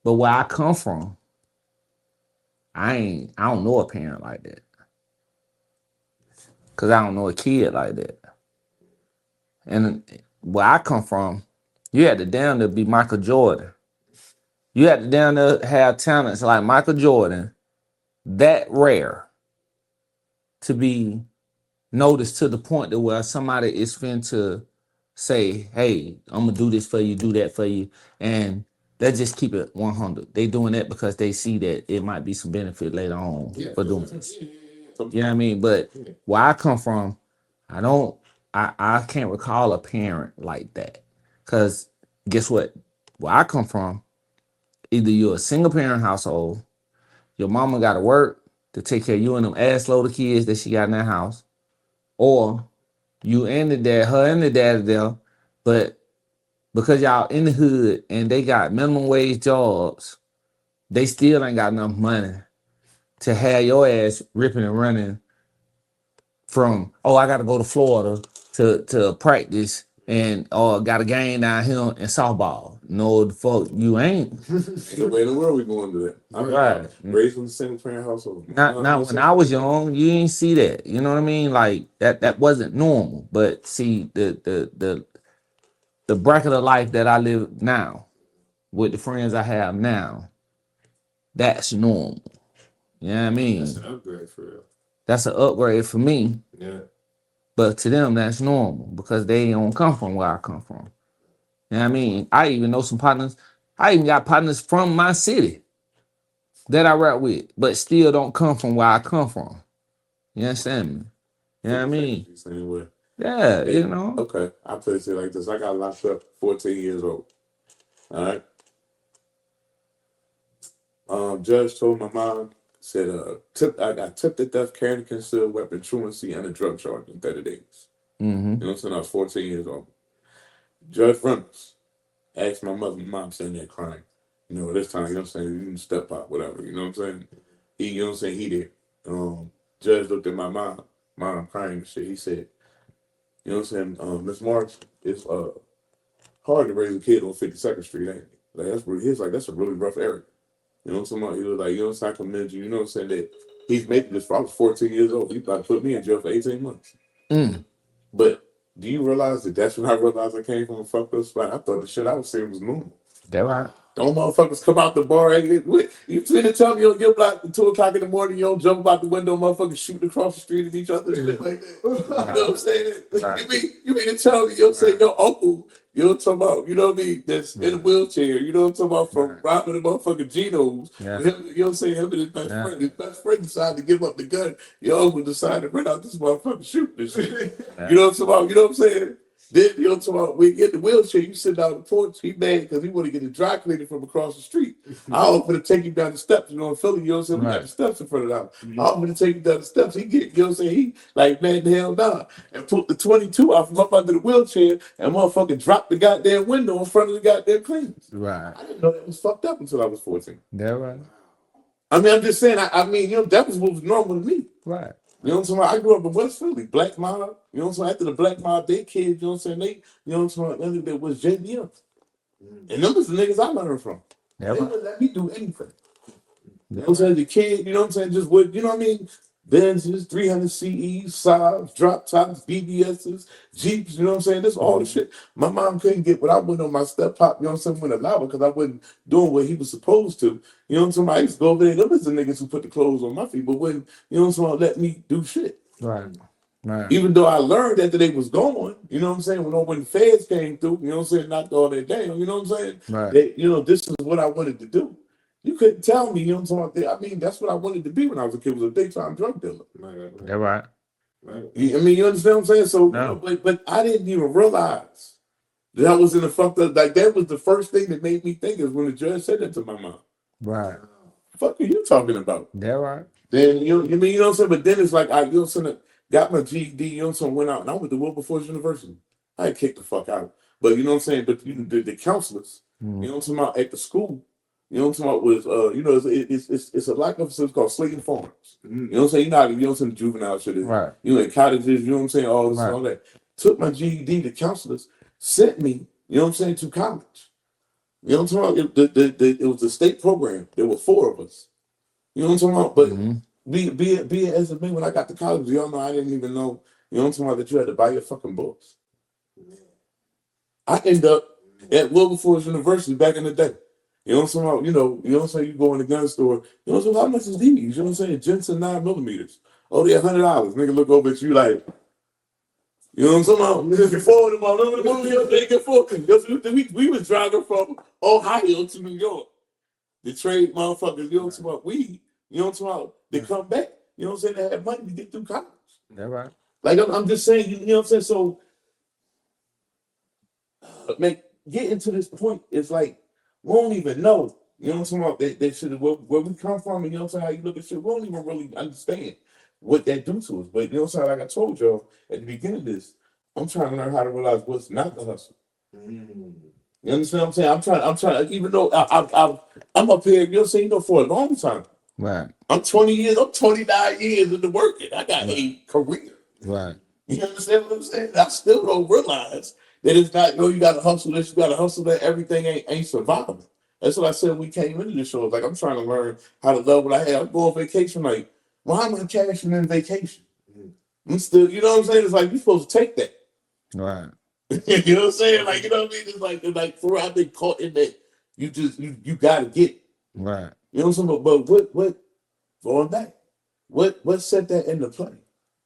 But where I come from, I don't know a parent like that. Cause I don't know a kid like that. And where I come from, you had to damn to be Michael Jordan. You had to damn to have talents like Michael Jordan, that rare to be noticed to the point that where somebody is fin to say, hey, I'm gonna do this for you, do that for you, and they just keep it 100. They doing that because they see that it might be some benefit later on for doing this. You know what I mean? But where I come from, I can't recall a parent like that. Cause guess what? Where I come from, either you're a single parent household, your mama gotta work to take care of you and them ass load of kids that she got in that house, or you and the dad, her and the dad are there, but because y'all in the hood and they got minimum wage jobs, they still ain't got enough money to have your ass ripping and running from, oh, I gotta go to Florida to practice and got a game down here in softball. No, the fuck, you ain't. Ain't no way in the world we going to that. I'm Right. raised in a single parent household. Not when I was young, you ain't see that. You know what I mean? Like that wasn't normal. But see, the bracket of life that I live now, with the friends I have now, that's normal. You know what I mean? That's an upgrade for real. That's an upgrade for me. Yeah. But to them, that's normal because they don't come from where I come from. You know what I mean? I even know some partners. I even got partners from my city that I rap with, but still don't come from where I come from. You understand me? You know what I mean? Same way. Yeah, Hey, you know. Okay, I play it like this. I got locked up 14 years old. All right. Judge told my mom, said, I got tipped to death carrying a concealed weapon, truancy, and a drug charge in 30 days. Mm-hmm. You know what I'm saying? I was 14 years old. Judge Reynolds asked my mom saying that crying. You know, this time, you know what I'm saying, you didn't step out, whatever, you know what I'm saying? You know what I'm saying, he did. Judge looked at my mom crying and shit. He said, you know what I'm saying, Miss Marks, it's hard to raise a kid on 52nd Street, ain't it? Like, that's a really rough area. You know what I'm saying? He was like, you know what I'm saying, I commend you. You know what I'm saying, that he's making this. I was 14 years old. He about to put me in jail for 18 months. But do you realize that's when I realized I came from a fucked up spot? I thought the shit I was saying was normal. That right. Don't motherfuckers come out the bar and you finna tell me your block at 2 o'clock in the morning, you don't jump out the window, motherfuckers shooting across the street at each other and shit like that. You know what I'm saying? Right. You mean to tell me, you know, say your uncle, you know what I'm talking about, you know what I mean, that's in a wheelchair, you know what I'm talking about, from robbing the motherfucking Geno's. Yeah. Him, you know what I'm saying, him and his best friend decided to give up the gun. Your uncle decided to run out this motherfucker shooting this shit. Yeah. You know what I'm talking about, you know what I'm saying? Then, you know what I'm talking about, when you get the wheelchair, you sit down on the porch, he mad because he want to get a dry cleaner from across the street. I offer to take him down the steps, you know, in Philly, you know what I'm saying? We got the steps in front of the house. I offer to take him down the steps. He get, you know what I'm saying? He like, man, hell nah. And put the 22 off him up under the wheelchair and motherfucker dropped the goddamn window in front of the goddamn cleaners. Right. I didn't know that was fucked up until I was 14. That right. I mean, I'm just saying. I mean, that was what was normal to me. Right. You know what I'm saying? I grew up in West Philly, Black Mob. You know what I'm saying? After the Black Mob, they kids. You know what I'm saying? They, you know what I'm saying? That was JBM, and them was the niggas I learned from. Yeah, They right. wouldn't let me do anything. You know what I'm saying? The kid, you know what I'm saying? Just what, you know what I mean? Benzes, 300 CEs, Saabs, drop tops, BBSs, Jeeps, you know what I'm saying? This all the shit. My mom couldn't get what I went on my step pop, you know what I'm saying, when allowed because I wasn't doing what he was supposed to. You know what I'm saying? I used to go over there. Them was the niggas who put the clothes on my feet, but wouldn't, you know what I'm saying, let me do shit. Right. Right. Even though I learned after they was gone, you know what I'm saying? When the feds came through, you know what I'm saying, knocked all that down, you know what I'm saying? Right. They, this is what I wanted to do. You couldn't tell me, you know what I'm saying? I mean, that's what I wanted to be when I was a kid, was a daytime drug dealer. Yeah, right. I mean, you understand what I'm saying? So, No. but I didn't even realize that I was in the fucked up, like that was the first thing that made me think is when the judge said that to my mom. Right. Fuck are you talking about? Yeah, right. Then, you mean, you know what I'm saying? But then it's like, you know what I'm saying? Got my GED, you know what I'm saying? Went out and I went to Wilberforce University. I had kicked the fuck out. But you know what I'm saying? But the counselors, you know what I'm talking about, at the school, you know what I'm talking about, was, it's a lack of facility called Slayton Farms. You know what I'm saying? You know what I'm saying? The juvenile shit is. Right. You know, in cottages, you know what I'm saying? All this, Right. all that. Took my GED, the counselors sent me, you know what I'm saying, to college. You know what I'm talking about? It was a state program. There were 4 of us. You know what I'm talking about? But be it as it may, when I got to college, y'all know I didn't even know, you know what I'm talking about, that you had to buy your fucking books. I ended up at Wilberforce University back in the day. You know what I'm saying? You know what I'm saying? You go in the gun store, you know what I'm saying? How much is these? You know what I'm saying? Jensen 9mm. Oh, they're $100. Nigga look over at you like, you know what I'm saying? We was driving from Ohio to New York. The trade motherfuckers, you know what I'm about weed, you know what I'm about? They come back, you know what I'm saying? They have money to get through college. Yeah, right. Like I'm just saying, you know what I'm saying? So, getting to this point, it's like we don't even know, you know what I'm about? They should where we come from, and you know what I'm saying? How you look at shit, we don't even really understand what that do to us. But you know what I'm saying? Like I told y'all at the beginning of this, I'm trying to learn how to realize what's not the hustle. You understand what I'm saying? I'm trying, even though I'm up here, you know what I'm saying, for a long time. Right. I'm 29 years into working. I got a career. Right. You understand what I'm saying? I still don't realize that it's not, you gotta hustle this, you gotta hustle that, everything ain't survivable. That's what I said when we came into the show. Like, I'm trying to learn how to love what I have. I'm going on vacation, like, why am I cashing in vacation? I'm still, you know what I'm saying? It's like, you're supposed to take that. Right. You know what I'm saying? Like, you know what I mean? It's like for I've been caught in that. You gotta get it. Right. You know what I'm saying? But what going back? What set that into play?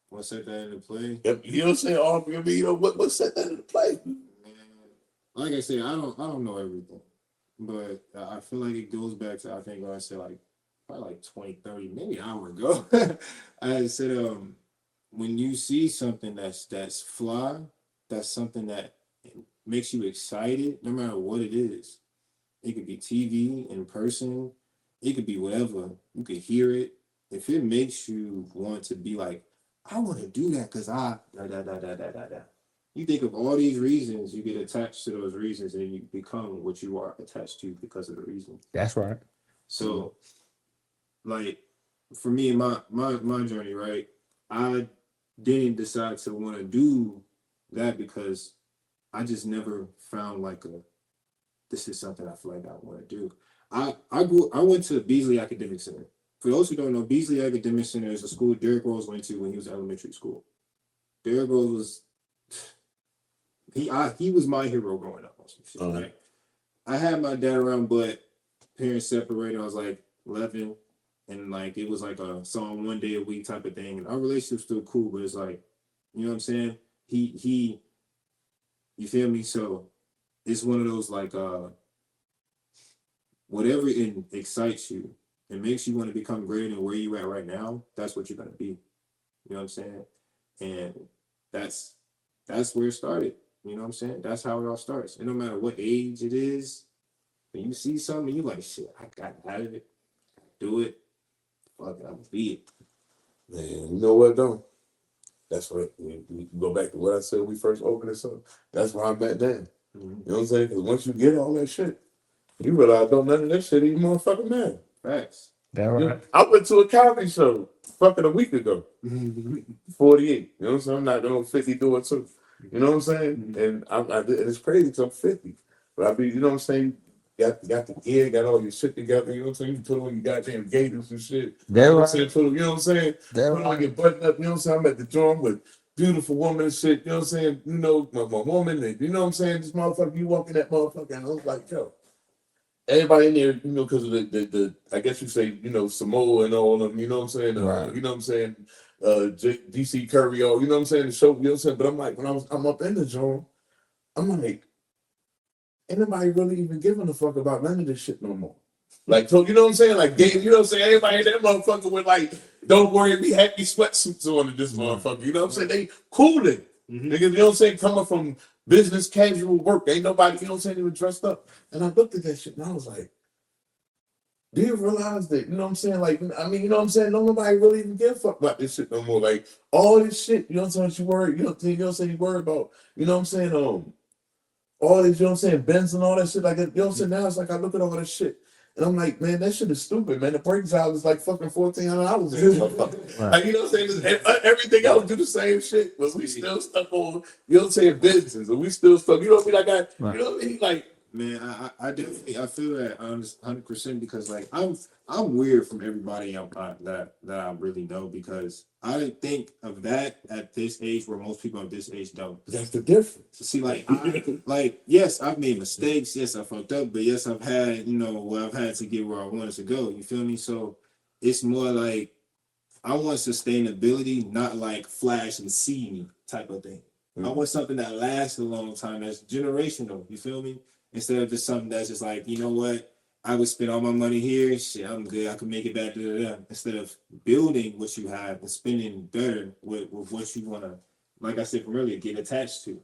What set that into play? You know what I'm saying? What set that into play? Like I said, I don't know everything, but I feel like it goes back to, I think I said like probably like 20, 30, maybe an hour ago. I said when you see something that's fly, that's something that makes you excited, no matter what it is. It could be TV, in person, it could be whatever. You could hear it. If it makes you want to be like, I want to do that because you think of all these reasons, you get attached to those reasons, and you become what you are attached to because of the reason. That's right. So, like, for me and my journey, right, I didn't decide to want to do that because I just never found like this is something I feel like I want to do. I went to Beasley Academic Center. For those who don't know, Beasley Academic Center is a school Derrick Rose went to when he was in elementary school. Derrick Rose was he was my hero growing up. Right? I had my dad around, but parents separated. I was like 11, and like it was like a song one day a week type of thing. And our relationship's still cool, but it's like, you know what I'm saying? He you feel me? So it's one of those like whatever excites you and makes you want to become greater than where you at right now, that's what you're gonna be. You know what I'm saying? And that's where it started. You know what I'm saying? That's how it all starts. And no matter what age it is, when you see something, you like, shit, I got out of it. Do it. Fuck it, I'm gonna be it. Man, you know what though? That's what we go back to what I said when we first opened this up. That's where I'm at then. You know what I'm saying? Because once you get all that shit, you realize don't none of that shit even motherfucking matter. Facts. That right. I went to a comedy show fucking a week ago. 48. You know what I'm saying? I'm not doing 50 doing too. You know what I'm saying? And and it's crazy because I'm 50. But I be, you know what I'm saying? Got the gear, got all your shit together. You know what I'm saying? You put on your goddamn gators and shit. That You know what I'm right. saying? You know what I'm saying? That Put on right. your button up. You know what I'm saying? I'm at the joint with beautiful woman and shit. You know what I'm saying? You know, my woman. And, you know what I'm saying? This motherfucker, you walk in that motherfucker. And I was like, yo. Everybody in there, you know, because of the I guess you say, you know, Samoa and all of them, you know what I'm saying? Right. You know what I'm saying? DC Curry, all, you know what I'm saying? The show, you know what I'm saying? But I'm like, I'm up in the joint, I'm like, ain't nobody really even giving a fuck about none of this shit no more. Like, so you know what I'm saying? Like, you know what I'm saying? Everybody in that motherfucker with like, don't worry, be happy sweatsuits on in this motherfucker. You know what I'm saying? They cooling. Niggas, you know what I'm saying? Coming from business casual work. Ain't nobody, you know what I'm saying, even dressed up. And I looked at that shit and I was like, do you realize that, you know what I'm saying? Like, I mean, you know what I'm saying? Don't nobody really even give a fuck about this shit no more. Like, all this shit, you know what I'm saying? What you worry, you know what I'm saying? You worry about, you know what I'm saying? All this, you know what I'm saying? Benz and all that shit. Like, you know what I'm saying? Now it's like, I look at all this shit. And I'm like, man, that shit is stupid, man. The break job is like fucking $1,400. Right. Like, you know what I'm saying? Everything else do the same shit, but we still stuck on, you know what I'm saying, business. And we still stuck, you know what I mean? You know what I mean? Like, Man, I definitely I feel that 100% because like I'm weird from everybody that I really know because I didn't think of that at this age where most people at this age don't. that's the difference. See, like yes, I've made mistakes. Yes, I fucked up, but yes, I've had I've had to get where I wanted to go. You feel me? So it's more like I want sustainability, not like flash and see me type of thing. I want something that lasts a long time, that's generational. You feel me? Instead of just something that's just like, you know what, I would spend all my money here. Shit, I'm good. I can make it back to instead of building what you have and spending better with what you want to, like I said from earlier, get attached to.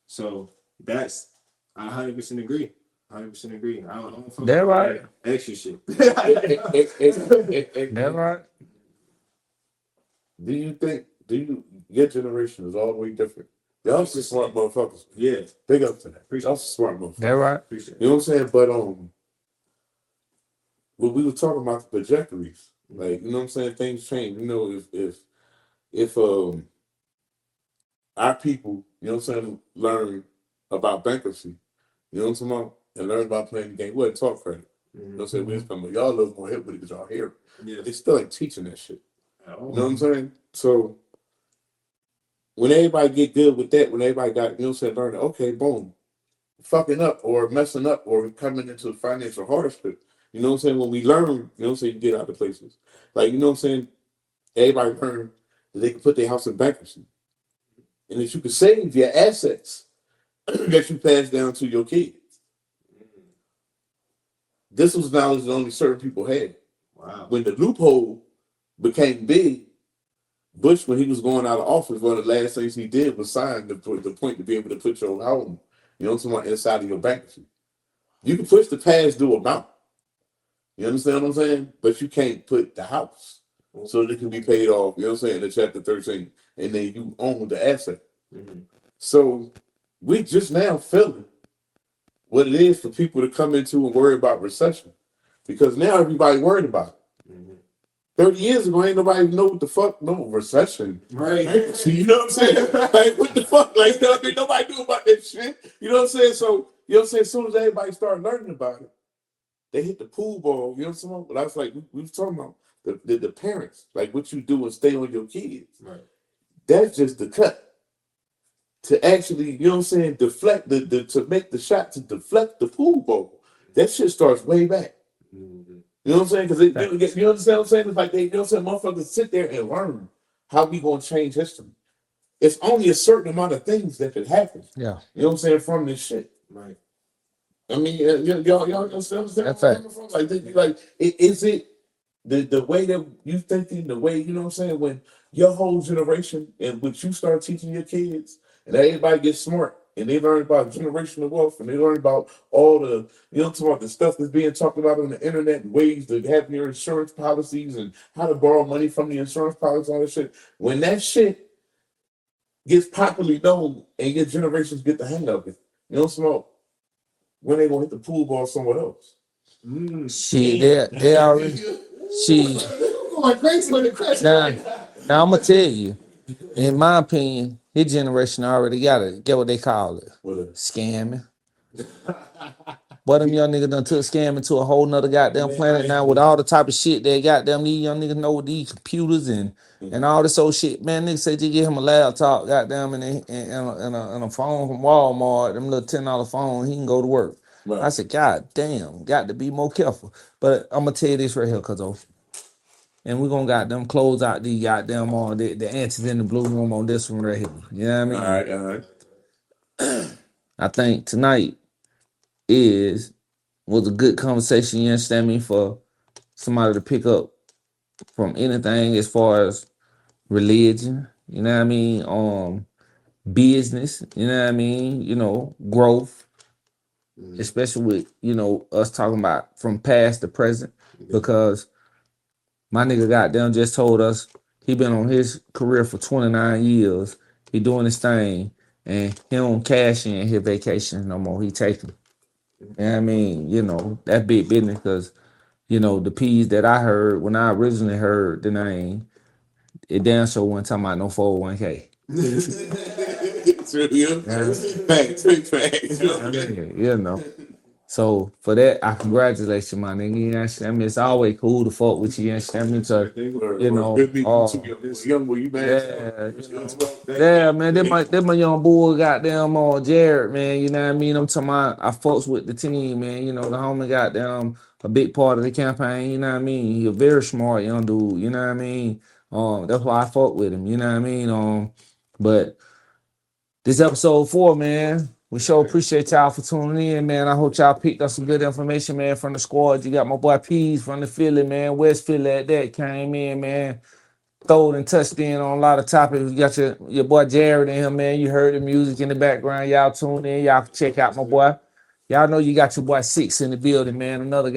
So that's I 100% agree. 100% agree. I don't fuck That with right. that extra shit. That right. Do you, your generation is all the way different. Y'all some smart motherfuckers. Yeah, Big up to that. Y'all some smart motherfuckers. That right. appreciate it. You know what I'm saying? But when we were talking about the trajectories, like, you know what I'm saying, things change. You know, if our people, you know what I'm saying, learn about bankruptcy, you know what I'm saying, and learn about playing the game, we wouldn't talk credit. You know what I'm saying? We just come, y'all a little more hip with it because y'all hear it. Yeah. They still ain't teaching that shit. You know what I'm saying? So when everybody get good with that, when everybody got, you know what I'm saying, learning, okay, boom, fucking up or messing up or coming into financial hardship, you know what I'm saying? When we learn, you know what I'm saying, you get out of places. Like, you know what I'm saying? Everybody learn that they can put their house in bankruptcy. And that you can save your assets that you pass down to your kids. This was knowledge that only certain people had. Wow. When the loophole became big, Bush, when he was going out of office, one of the last things he did was sign the point to be able to put your home, you know, someone inside of your bankruptcy. You can push the past due amount. You understand what I'm saying? But you can't put the house so that it can be paid off, you know what I'm saying, in chapter 13, and then you own the asset. So we just now feeling what it is for people to come into and worry about recession. Because now everybody worried about it. 30 years ago, ain't nobody even know what the fuck, no recession. Right. So, you know what I'm saying? Like, what the fuck? Like, you know what I mean? Nobody knew about that shit. You know what I'm saying? So, you know what I'm saying? As soon as everybody started learning about it, they hit the pool ball. You know what I'm saying? But I was like, we was talking about the parents, like what you do and stay on your kids. Right. That's just the cut. To actually, you know what I'm saying, deflect to make the shot to deflect the pool ball. That shit starts way back. You know what I'm saying? Because you understand what I'm saying? It's like they, you know what I'm saying, motherfuckers sit there and learn how we gonna change history. It's only a certain amount of things that could happen. Yeah. You know what I'm saying, from this shit. Right. I mean, y'all understand what I'm That's saying? Is it the way that you thinking, the way, you know what I'm saying, when your whole generation and when you start teaching your kids and everybody gets smart and they learn about generational wealth and they learn about all the, you know, about the stuff that's being talked about on the internet, ways to have your insurance policies and how to borrow money from the insurance policies, all that shit. When that shit gets popularly known and your generations get the hang of it, you know what I'm saying? When they gonna hit the pool ball somewhere else? Shit, they already She Going crazy with the crash. now I'm gonna tell you, in my opinion, his generation already got it. Get what they call it? Scamming. But them young niggas done took scamming to a whole nother goddamn planet now with all the type of shit they goddamn these young niggas know with these computers and all this old shit. Man, niggas say just give him a laptop, goddamn, and a phone from Walmart, them little $10 phone, he can go to work. Right. I said, God damn, got to be more careful. But I'm gonna tell you this right here, cuz and we're gonna goddamn close out the goddamn on the Antics in the blue room on this one right here. You know what I mean? All right. I think tonight was a good conversation, you understand me, for somebody to pick up from anything as far as religion, you know what I mean, business, you know what I mean, growth, especially with, us talking about from past to present, because my nigga goddamn just told us he been on his career for 29 years. He doing his thing, and he don't cash in his vacations no more. He taking. You know what I mean? That big business, because, the Peez that I heard when I originally heard the name, it damn sure wasn't talking about no 401k. It's real. Facts. So for that, I congratulate you, my nigga. You understand me? It's always cool to fuck with you. You understand me? So, yeah, man. That my young boy, goddamn, Jared, man. You know what I mean? I'm talking about, I fucks with the team, man. The homie goddamn a big part of the campaign. You know what I mean? He a very smart young dude. You know what I mean? That's why I fuck with him. You know what I mean? But this episode 4, man. We sure appreciate y'all for tuning in, man. I hope y'all picked up some good information, man, from the squad. You got my boy Peez from the Philly, man. West Philly at that came in, man. Throwed and touched in on a lot of topics. You got your boy Jared in here, man. You heard the music in the background. Y'all tune in. Y'all can check out my boy. Y'all know you got your boy 6 in the building, man. Another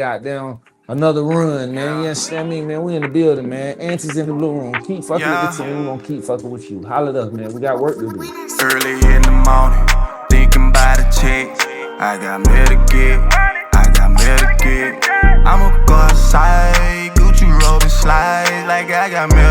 run, man. You understand me, man? We in the building, man. Antics in the blue room. Keep fucking with the team. We gonna keep fucking with you. Holla it up, man. We got work to do. Early in the morning, thinking about a check. I got mail to get. I'ma go outside, Gucci robe and slide like I got mail